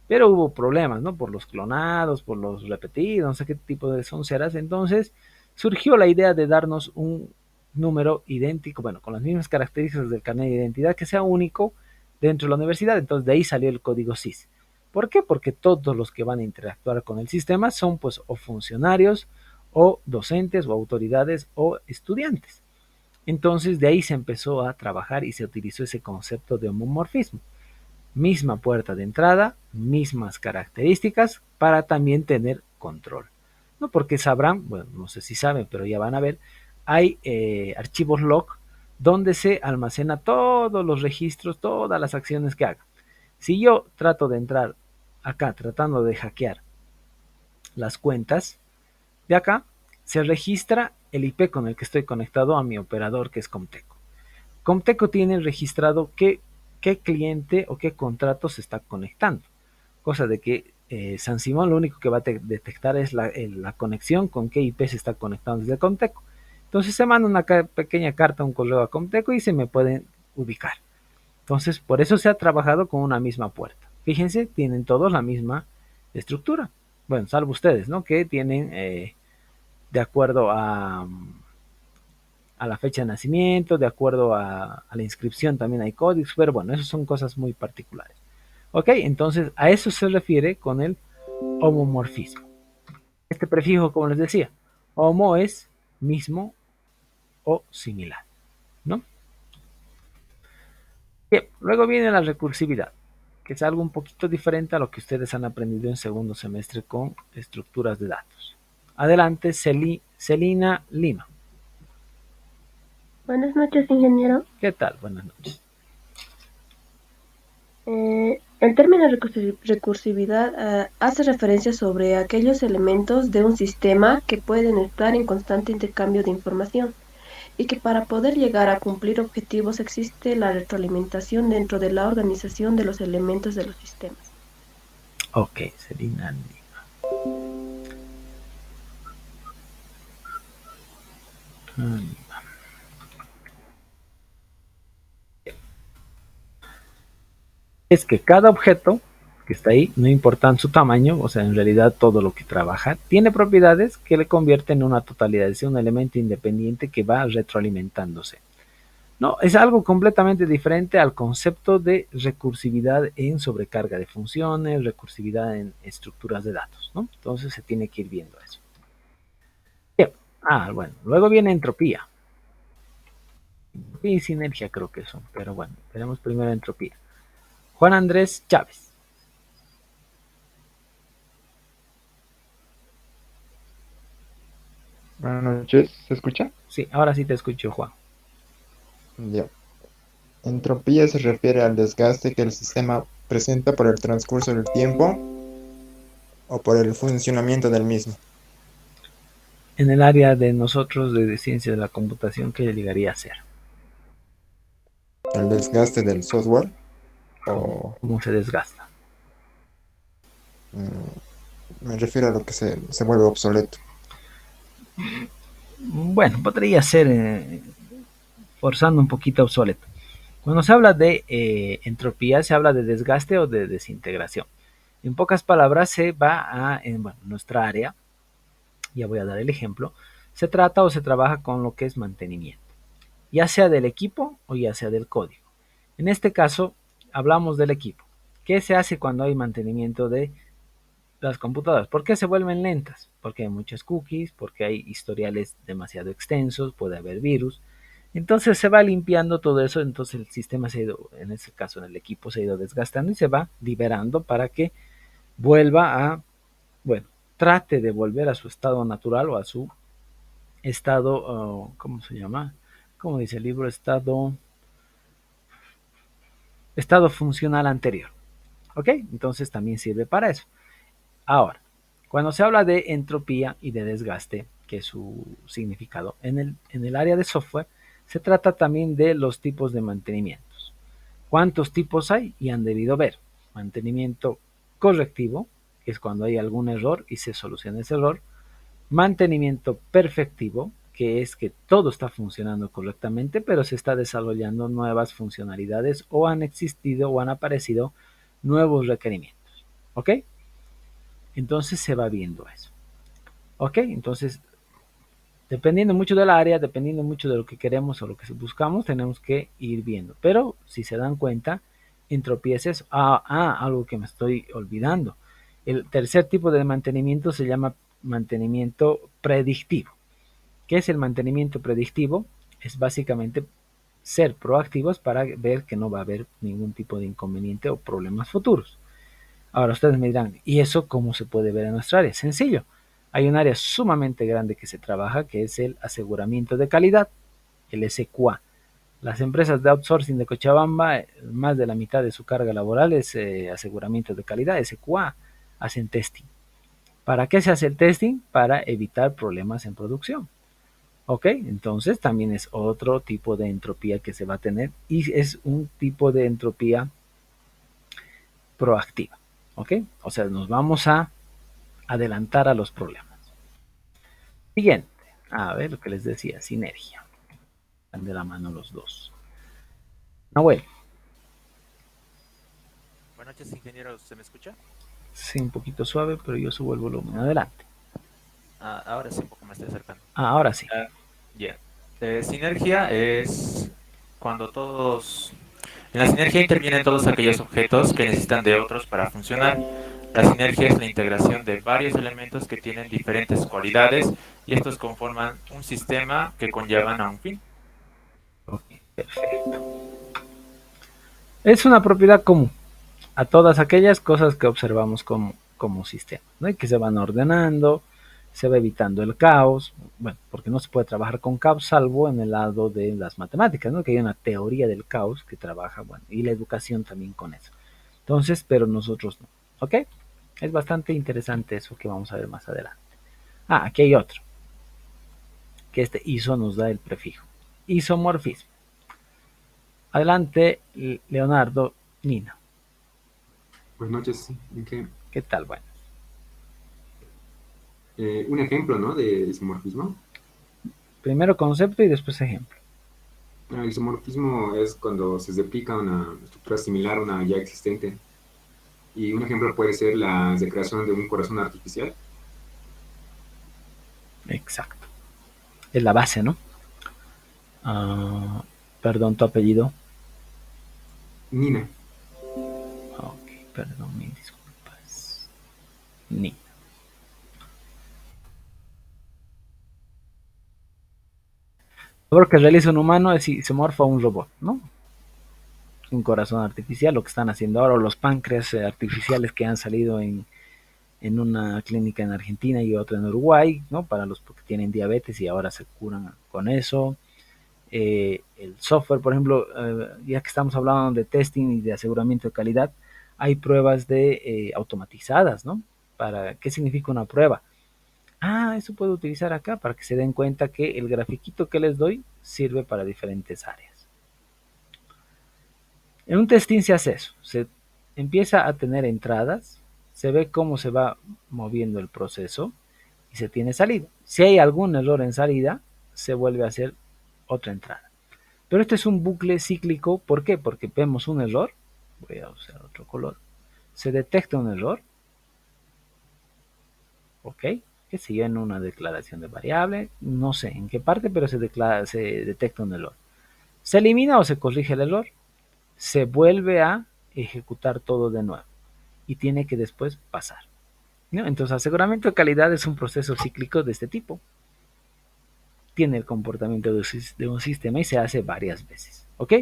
Pero hubo problemas, ¿no? Por los clonados, por los repetidos, no sé qué tipo de sonceras. Entonces surgió la idea de darnos un número idéntico, bueno, con las mismas características del carnet de identidad, que sea único dentro de la universidad. Entonces de ahí salió el código SIS. ¿Por qué? Porque todos los que van a interactuar con el sistema son pues o funcionarios, o docentes, o autoridades, o estudiantes. Entonces de ahí se empezó a trabajar y se utilizó ese concepto de homomorfismo. Misma puerta de entrada, mismas características para también tener control. No, porque sabrán, bueno, no sé si saben, pero ya van a ver, hay archivos log donde se almacena todos los registros, todas las acciones que hagan. Si yo trato de entrar acá, tratando de hackear las cuentas de acá, se registra el IP con el que estoy conectado a mi operador, que es Comteco. Comteco tiene registrado qué cliente o qué contrato se está conectando, cosa de que San Simón lo único que va a detectar es la conexión, con qué IP se está conectando desde Comteco. Entonces se manda una pequeña carta, un correo a Comteco y se me pueden ubicar. Entonces, por eso se ha trabajado con una misma puerta. Fíjense, tienen todos la misma estructura. Bueno, salvo ustedes, ¿no? Que tienen, de acuerdo a la fecha de nacimiento, de acuerdo a la inscripción también hay códigos, pero bueno, eso son cosas muy particulares. Ok, entonces a eso se refiere con el homomorfismo. Este prefijo, como les decía, homo es mismo o similar, ¿no? Bien, luego viene la recursividad, que es algo un poquito diferente a lo que ustedes han aprendido en segundo semestre con estructuras de datos. Adelante, Celina Lima. Buenas noches, ingeniero. ¿Qué tal? Buenas noches. El término recursividad hace referencia sobre aquellos elementos de un sistema que pueden estar en constante intercambio de información y que para poder llegar a cumplir objetivos existe la retroalimentación dentro de la organización de los elementos de los sistemas. Ok, Celina Lima. Es que cada objeto que está ahí, no importa su tamaño, o sea, en realidad todo lo que trabaja, tiene propiedades que le convierten en una totalidad, es un elemento independiente que va retroalimentándose. No, es algo completamente diferente al concepto de recursividad en sobrecarga de funciones, recursividad en estructuras de datos, ¿no? Entonces se tiene que ir viendo eso. Bien. Bueno, luego viene entropía. Y sinergia creo que son, pero bueno, tenemos primero entropía. Juan Andrés Chávez. Buenas noches, ¿se escucha? Sí, ahora sí te escucho, Juan. Ya. Entropía se refiere al desgaste que el sistema presenta por el transcurso del tiempo o por el funcionamiento del mismo. En el área de nosotros de ciencia de la computación, ¿qué llegaría a ser? ¿El desgaste del software? O... ¿Cómo se desgasta? Me refiero a lo que se vuelve obsoleto. Bueno, podría ser forzando un poquito obsoleto. Cuando se habla de entropía, se habla de desgaste o de desintegración. En pocas palabras, se va a, nuestra área, ya voy a dar el ejemplo, se trata o se trabaja con lo que es mantenimiento, ya sea del equipo o ya sea del código. En este caso, hablamos del equipo. ¿Qué se hace cuando hay mantenimiento de las computadoras? ¿Por qué se vuelven lentas? Porque hay muchas cookies, porque hay historiales demasiado extensos, puede haber virus. Entonces se va limpiando todo eso, entonces el sistema se ha ido, en este caso en el equipo se ha ido desgastando y se va liberando para que vuelva a, trate de volver a su estado natural o a su estado, ¿cómo se llama? ¿Cómo dice el libro? Estado funcional anterior. ¿Ok? Entonces también sirve para eso. Ahora, cuando se habla de entropía y de desgaste, que es su significado, en el área de software, se trata también de los tipos de mantenimientos. ¿Cuántos tipos hay? Y han debido ver. Mantenimiento correctivo, que es cuando hay algún error y se soluciona ese error. Mantenimiento perfectivo, que es que todo está funcionando correctamente, pero se está desarrollando nuevas funcionalidades o han existido o han aparecido nuevos requerimientos. ¿Ok? Entonces se va viendo eso. ¿Ok? Entonces, dependiendo mucho del área, dependiendo mucho de lo que queremos o lo que buscamos, tenemos que ir viendo. Pero si se dan cuenta, entropía es eso. Algo que me estoy olvidando. El tercer tipo de mantenimiento se llama mantenimiento predictivo. ¿Qué es el mantenimiento predictivo? Es básicamente ser proactivos para ver que no va a haber ningún tipo de inconveniente o problemas futuros. Ahora ustedes me dirán, ¿y eso cómo se puede ver en nuestra área? Sencillo. Hay un área sumamente grande que se trabaja, que es el aseguramiento de calidad, el SQA. Las empresas de outsourcing de Cochabamba, más de la mitad de su carga laboral es aseguramiento de calidad, SQA, hacen testing. ¿Para qué se hace el testing? Para evitar problemas en producción. ¿Ok? Entonces también es otro tipo de entropía que se va a tener y es un tipo de entropía proactiva. ¿Ok? O sea, nos vamos a adelantar a los problemas. Siguiente. A ver lo que les decía, sinergia. Van de la mano los dos. Nahuel. Buenas noches, ingeniero. ¿Se me escucha? Sí, un poquito suave, pero yo subo el volumen. Adelante. Ahora sí, un poco me estoy acercando. Ahora sí. Ya. Sinergia es cuando todos... En la sinergia intervienen todos aquellos objetos que necesitan de otros para funcionar. La sinergia es la integración de varios elementos que tienen diferentes cualidades y estos conforman un sistema que conllevan a un fin. Ok, perfecto. Es una propiedad común a todas aquellas cosas que observamos como sistema, ¿no? Y que se van ordenando, se va evitando el caos, bueno, porque no se puede trabajar con caos salvo en el lado de las matemáticas, ¿no? Que hay una teoría del caos que trabaja, bueno, y la educación también con eso. Entonces, pero nosotros no, ¿ok? Es bastante interesante eso que vamos a ver más adelante. Aquí hay otro, que este iso nos da el prefijo, isomorfismo. Adelante, Leonardo Nina. Buenas noches. ¿Qué tal? Bueno. Un ejemplo, ¿no? De isomorfismo. Primero concepto y después ejemplo. El isomorfismo es cuando se replica una estructura similar a una ya existente. Y un ejemplo puede ser la creación de un corazón artificial. Exacto. Es la base, ¿no? Perdón, tu apellido. Nina. Ok, perdón, mil disculpas. Nina. Lo que realiza un humano es si se morfa un robot, ¿no? Un corazón artificial, lo que están haciendo ahora, o los páncreas artificiales que han salido en una clínica en Argentina y otra en Uruguay, ¿no? Para los que tienen diabetes y ahora se curan con eso. El software, por ejemplo, ya que estamos hablando de testing y de aseguramiento de calidad, hay pruebas de automatizadas, ¿no? ¿Qué significa una prueba? Eso puedo utilizar acá para que se den cuenta que el grafiquito que les doy sirve para diferentes áreas. En un testing se hace eso, se empieza a tener entradas, se ve cómo se va moviendo el proceso y se tiene salida. Si hay algún error en salida, se vuelve a hacer otra entrada. Pero este es un bucle cíclico, ¿por qué? Porque vemos un error, voy a usar otro color, se detecta un error, ¿ok? Que sigue en una declaración de variable, no sé en qué parte, pero se detecta un error. Se elimina o se corrige el error, se vuelve a ejecutar todo de nuevo y tiene que después pasar, ¿no? Entonces, aseguramiento de calidad es un proceso cíclico de este tipo. Tiene el comportamiento de un sistema y se hace varias veces, ¿ok?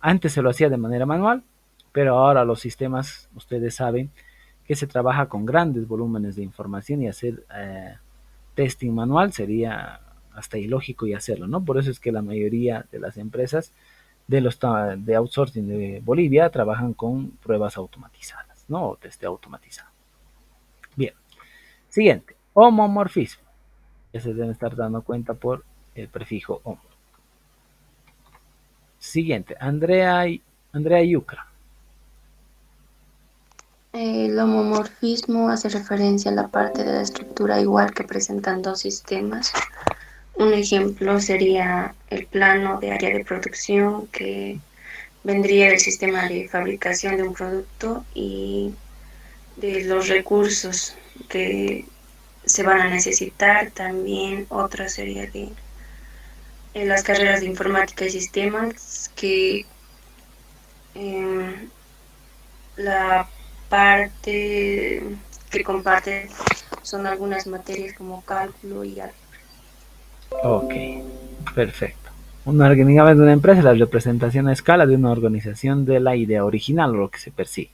Antes se lo hacía de manera manual, pero ahora los sistemas, ustedes saben, que se trabaja con grandes volúmenes de información y hacer testing manual sería hasta ilógico y hacerlo, ¿no? Por eso es que la mayoría de las empresas de outsourcing de Bolivia trabajan con pruebas automatizadas, ¿no? O testeo automatizado. Bien. Siguiente, homomorfismo. Ya se deben estar dando cuenta por el prefijo homo. Siguiente, Andrea Yucra. El homomorfismo hace referencia a la parte de la estructura igual que presentan dos sistemas. Un ejemplo sería el plano de área de producción que vendría del sistema de fabricación de un producto y de los recursos que se van a necesitar. También otra sería de las carreras de informática y sistemas que la parte que comparte son algunas materias como cálculo y álgebra. Ok, perfecto. Un organigrama de una empresa es la representación a escala de una organización de la idea original o lo que se persigue.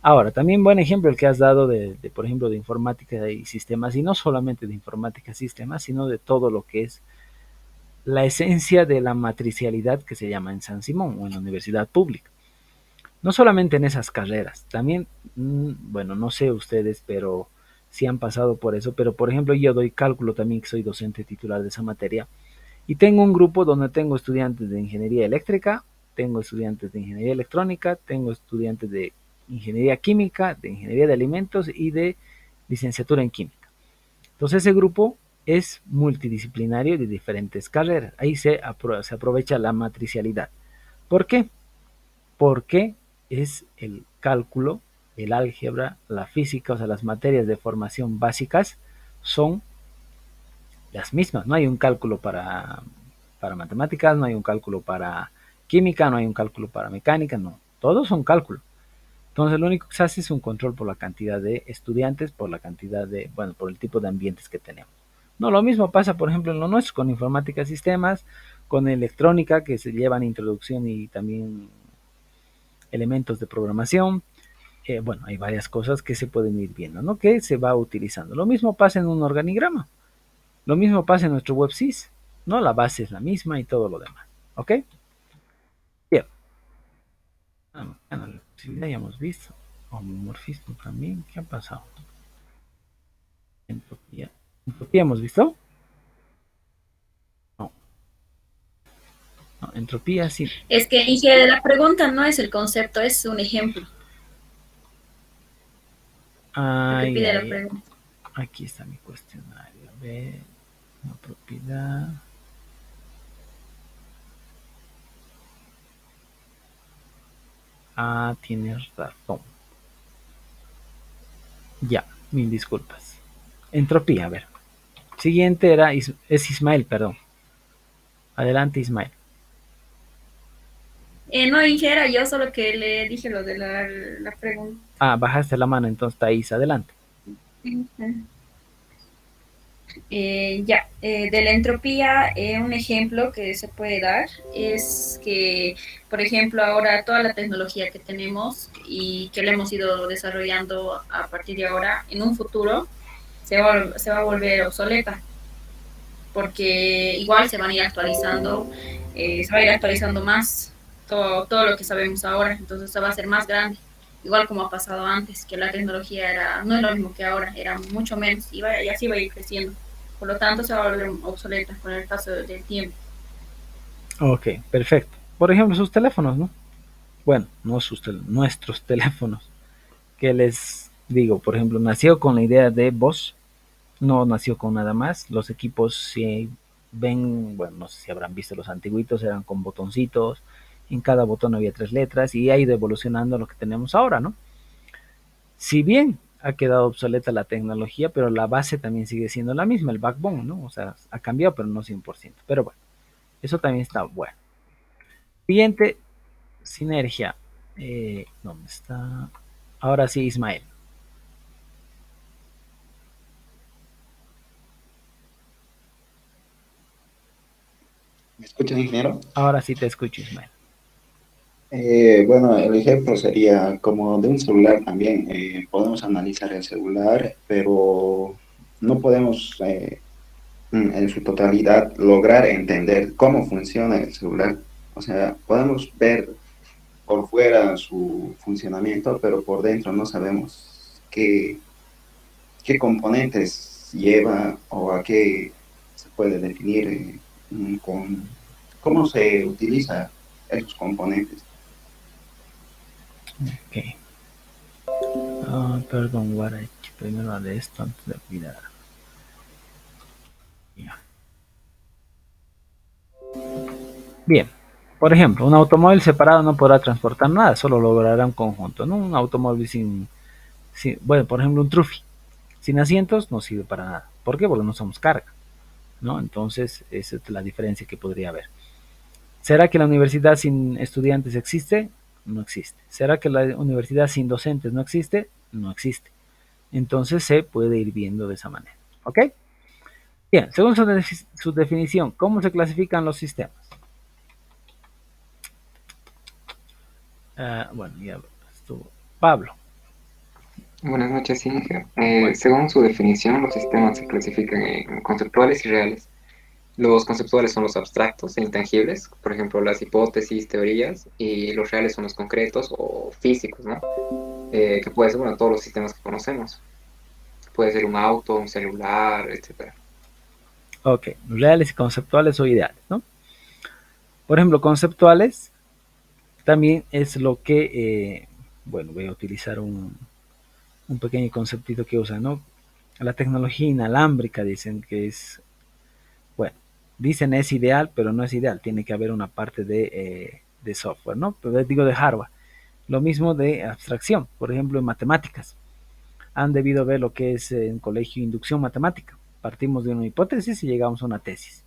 Ahora, también buen ejemplo el que has dado por ejemplo, de informática y sistemas, y no solamente de informática y sistemas, sino de todo lo que es la esencia de la matricialidad que se llama en San Simón o en la universidad pública. No solamente en esas carreras, también, bueno, no sé ustedes, pero sí han pasado por eso, pero por ejemplo yo doy cálculo también, que soy docente titular de esa materia, y tengo un grupo donde tengo estudiantes de ingeniería eléctrica, tengo estudiantes de ingeniería electrónica, tengo estudiantes de ingeniería química, de ingeniería de alimentos y de licenciatura en química. Entonces ese grupo es multidisciplinario de diferentes carreras. Ahí se aprovecha la matricialidad. ¿Por qué? Porque es el cálculo, el álgebra, la física, o sea, las materias de formación básicas son las mismas. No hay un cálculo para matemáticas, no hay un cálculo para química, no hay un cálculo para mecánica, no. Todos son cálculos. Entonces lo único que se hace es un control por la cantidad de estudiantes, por la cantidad de, bueno, por el tipo de ambientes que tenemos. No, lo mismo pasa, por ejemplo, en lo nuestro, con informática sistemas, con electrónica, que se llevan introducción y también elementos de programación. Bueno, hay varias cosas que se pueden ir viendo, ¿no? Que se va utilizando. Lo mismo pasa en un organigrama. Lo mismo pasa en nuestro WebSys, ¿no? La base es la misma y todo lo demás. ¿Ok? Bien. Bueno, si ya hemos visto. Homomorfismo también. ¿Qué ha pasado? Entropía. ¿Entropía hemos visto? No. No, entropía sí. Es que, Inge, la pregunta no es el concepto, es un ejemplo. Ay, pide la ay, pregunta. aquí está mi cuestionario. A ver, una propiedad. Ah, tienes razón. Ya, mil disculpas. Entropía, a ver. Siguiente era, es Ismael, perdón. Adelante, Ismael. No, Inge, era yo solo que le dije lo de la pregunta. Ah, bajaste la mano, entonces Thais, adelante. Ya, de la entropía, un ejemplo que se puede dar es que, por ejemplo, ahora toda la tecnología que tenemos y que la hemos ido desarrollando a partir de ahora, en un futuro se va a volver obsoleta, porque igual se van a ir actualizando, se va a ir actualizando más todo lo que sabemos ahora, entonces se va a hacer más grande, igual como ha pasado antes, que la tecnología no es lo mismo que ahora, era mucho menos, y así va a ir creciendo. Por lo tanto, se va a volver obsoleta con el paso del tiempo. Ok, perfecto. Por ejemplo, sus teléfonos, ¿no? Bueno, no nuestros teléfonos. Que les digo, por ejemplo, nació con la idea de voz, no nació con nada más. Los equipos, si ven, bueno, no sé si habrán visto los antiguitos, eran con botoncitos. En cada botón había 3 letras y ha ido evolucionando lo que tenemos ahora, ¿no? Si bien ha quedado obsoleta la tecnología, pero la base también sigue siendo la misma, el backbone, ¿no? O sea, ha cambiado, pero no 100%. Pero bueno, eso también está bueno. Siguiente, sinergia. ¿Dónde está? Ahora sí, Ismael. ¿Me escuchas, ingeniero? Ahora sí te escucho, Ismael. Bueno, el ejemplo sería como de un celular también. Podemos analizar el celular, pero no podemos en su totalidad lograr entender cómo funciona el celular. O sea, podemos ver por fuera su funcionamiento, pero por dentro no sabemos qué componentes lleva o a qué se puede definir con cómo se utiliza esos componentes. Ok. Perdón, Guarachi. Primero de esto antes de olvidar. Ya. Bien. Por ejemplo, un automóvil separado no podrá transportar nada, solo logrará un conjunto, ¿no? Un automóvil sin bueno, por ejemplo, un trufi sin asientos no sirve para nada. ¿Por qué? Porque no somos carga, ¿no? Entonces, esa es la diferencia que podría haber. ¿Será que la universidad sin estudiantes existe? No existe. ¿Será que la universidad sin docentes no existe? No existe. Entonces se puede ir viendo de esa manera. ¿Ok? Bien, según su definición, ¿cómo se clasifican los sistemas? Bueno, ya estuvo. Pablo. Buenas noches, Inge. Según su definición, los sistemas se clasifican en conceptuales y reales. Los conceptuales son los abstractos e intangibles, por ejemplo, las hipótesis, teorías, y los reales son los concretos o físicos, ¿no? Que puede ser, bueno, todos los sistemas que conocemos. Puede ser un auto, un celular, etcétera. Ok, reales y conceptuales o ideales, ¿no? Por ejemplo, conceptuales también es lo que, bueno, voy a utilizar un pequeño conceptito que usan, ¿no? La tecnología inalámbrica dicen que es, bueno, dicen es ideal, pero no es ideal, tiene que haber una parte de software, ¿no? Pero digo de hardware. Lo mismo de abstracción, por ejemplo, en matemáticas. Han debido ver lo que es en colegio inducción matemática. Partimos de una hipótesis y llegamos a una tesis.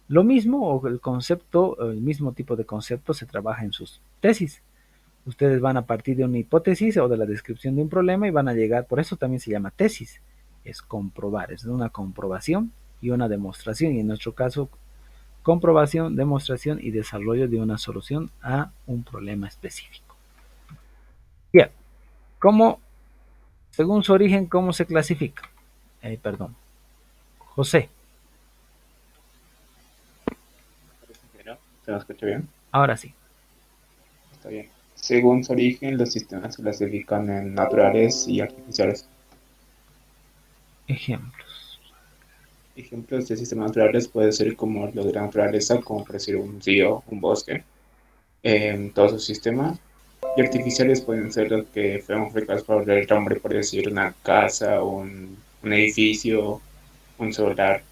Lo mismo o el concepto, el mismo tipo de concepto se trabaja en sus tesis. Ustedes van a partir de una hipótesis o de la descripción de un problema y van a llegar, por eso también se llama tesis, es comprobar, es una comprobación y una demostración, y en nuestro caso, comprobación, demostración y desarrollo de una solución a un problema específico. Bien, ¿cómo, según su origen, cómo se clasifica? Perdón, José. ¿Se me escucha bien? Ahora sí. Está bien. Según su origen, los sistemas se clasifican en naturales y artificiales. Ejemplos. Ejemplos de sistemas naturales puede ser como los de la naturaleza, como por decir un río, un bosque, todo su sistema. Y artificiales pueden ser los que fueron fabricados por el hombre, por decir una casa, un edificio, un solar.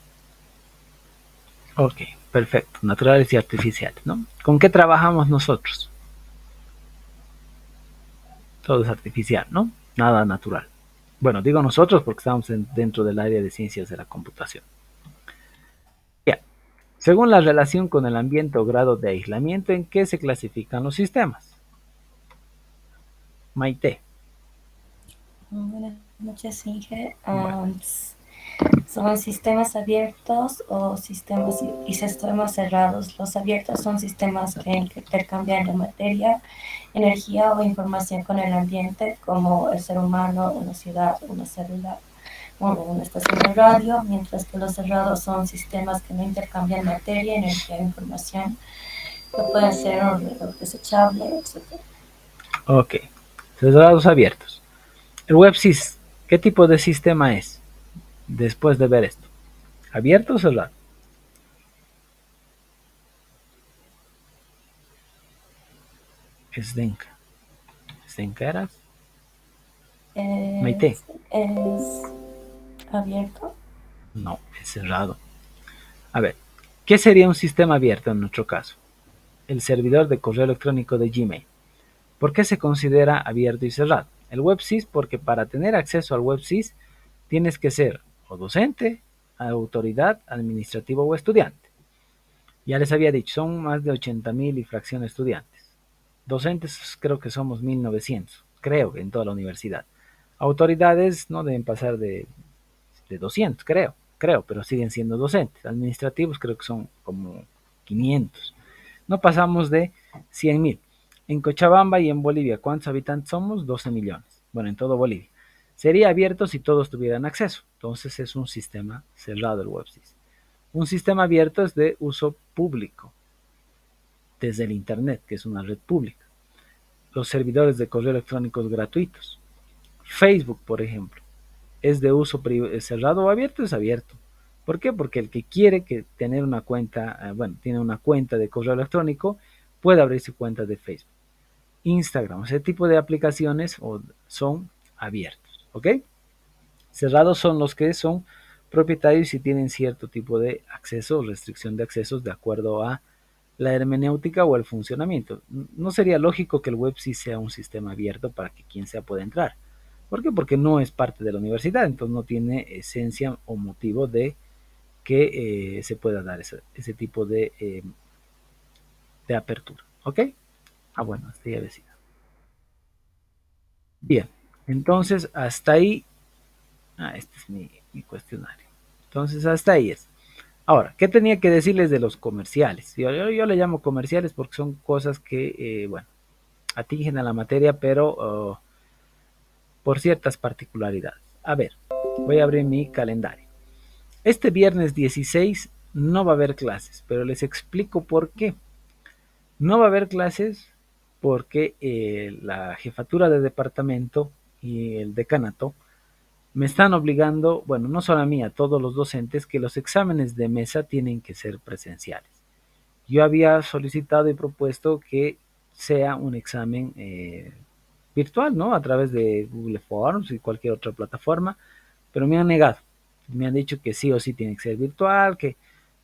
Ok, perfecto. Naturales y artificiales, ¿no? ¿Con qué trabajamos nosotros? Todo es artificial, ¿no? Nada natural. Bueno, digo nosotros porque estamos dentro del área de ciencias de la computación. Bien. Según la relación con el ambiente o grado de aislamiento, ¿en qué se clasifican los sistemas? Maite. Buenas noches, Inge. Son sistemas abiertos o sistemas y sistemas cerrados. Los abiertos son sistemas que intercambian la materia, energía o información con el ambiente, como el ser humano, una ciudad, una célula, una estación de radio, mientras que los cerrados son sistemas que no intercambian materia, energía o información, que pueden ser desechable, etc. Ok, cerrados abiertos. El WebSys, ¿qué tipo de sistema es? Después de ver esto, ¿abierto o cerrado? Zdenka. ¿Zdenka eras? Maite. ¿Es abierto? No, es cerrado. A ver, ¿qué sería un sistema abierto en nuestro caso? El servidor de correo electrónico de Gmail. ¿Por qué se considera abierto y cerrado? El WebSys, porque para tener acceso al WebSys tienes que ser o docente, autoridad, administrativo o estudiante. Ya les había dicho, son más de 80.000 y fracción estudiantes. Docentes creo que somos 1.900, creo, en toda la universidad. Autoridades no deben pasar de 200, creo, pero siguen siendo docentes. Administrativos creo que son como 500. No pasamos de 100.000. En Cochabamba y en Bolivia, ¿cuántos habitantes somos? 12 millones. Bueno, en todo Bolivia. Sería abierto si todos tuvieran acceso. Entonces es un sistema cerrado el WebSys. Un sistema abierto es de uso público, desde el Internet, que es una red pública. Los servidores de correo electrónicos gratuitos. Facebook, por ejemplo, es de uso cerrado o abierto, es abierto. ¿Por qué? Porque el que quiere tener una cuenta, tiene una cuenta de correo electrónico, puede abrir su cuenta de Facebook. Instagram, ese tipo de aplicaciones son abiertos, ¿ok? Cerrados son los que son propietarios y tienen cierto tipo de acceso o restricción de accesos de acuerdo a la hermenéutica o el funcionamiento. No sería lógico que el WebSys sea un sistema abierto para que quien sea pueda entrar. ¿Por qué? Porque no es parte de la universidad, entonces no tiene esencia o motivo de que se pueda dar ese tipo de apertura. ¿Ok? Bueno, hasta ahí decía. Bien, entonces hasta ahí. Este es mi cuestionario. Entonces hasta ahí es. Ahora, ¿qué tenía que decirles de los comerciales? Yo le llamo comerciales porque son cosas que, atingen a la materia, pero por ciertas particularidades. A ver, voy a abrir mi calendario. Este viernes 16 no va a haber clases, pero les explico por qué. No va a haber clases porque la jefatura de departamento y el decanato me están obligando, bueno, no solo a mí, a todos los docentes, que los exámenes de mesa tienen que ser presenciales. Yo había solicitado y propuesto que sea un examen virtual, ¿no? A través de Google Forms y cualquier otra plataforma, pero me han negado. Me han dicho que sí o sí tiene que ser virtual, que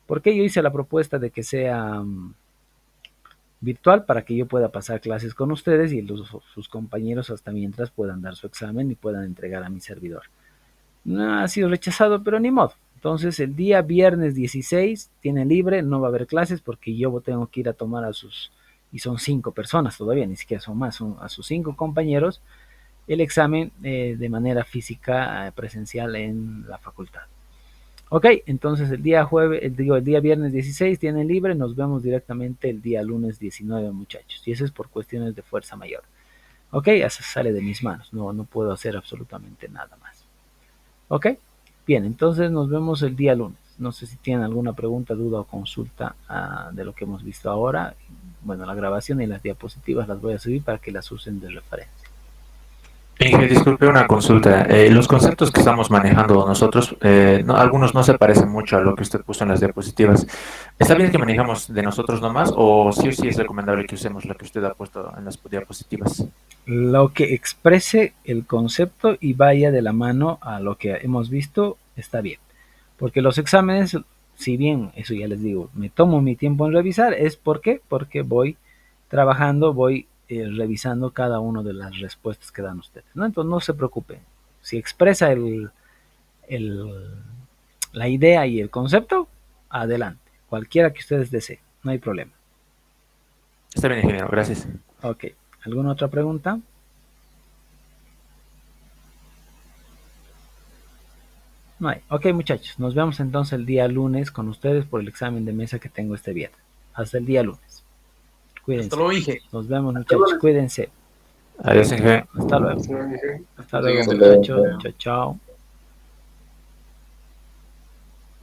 porque yo hice la propuesta de que sea virtual para que yo pueda pasar clases con ustedes y sus compañeros hasta mientras puedan dar su examen y puedan entregar a mi servidor. No ha sido rechazado, pero ni modo. Entonces el día viernes 16 tiene libre, no va a haber clases porque yo tengo que ir a tomar a sus, y son 5 personas todavía, ni siquiera son más, son a sus 5 compañeros, el examen de manera física presencial en la facultad. Ok, entonces el día el día viernes 16 tienen libre, nos vemos directamente el día lunes 19, muchachos, y eso es por cuestiones de fuerza mayor. Ok, eso sale de mis manos, no puedo hacer absolutamente nada más. Ok, bien, entonces nos vemos el día lunes. No sé si tienen alguna pregunta, duda o consulta de lo que hemos visto ahora. Bueno, la grabación y las diapositivas las voy a subir para que las usen de referencia. Inge, disculpe una consulta. Los conceptos que estamos manejando nosotros, algunos no se parecen mucho a lo que usted puso en las diapositivas. ¿Está bien que manejamos de nosotros nomás o sí es recomendable que usemos lo que usted ha puesto en las diapositivas? Lo que exprese el concepto y vaya de la mano a lo que hemos visto está bien. Porque los exámenes, si bien, eso ya les digo, me tomo mi tiempo en revisar, ¿es por qué? Porque voy trabajando, voy revisando cada una de las respuestas que dan ustedes, ¿no? Entonces no se preocupen. Si expresa la idea y el concepto, adelante. Cualquiera que ustedes deseen, no hay problema. Está bien, ingeniero, gracias. Ok, ¿alguna otra pregunta? No hay. Ok, muchachos, nos vemos entonces el día lunes con ustedes por el examen de mesa que tengo este viernes. Hasta el día lunes. Cuídense. Hasta luego, Inge. Nos vemos, muchachos. Cuídense. Adiós, Inge. Hasta luego. Hasta luego, Inge. Hasta luego, Hasta luego. muchachos. Chao, chao.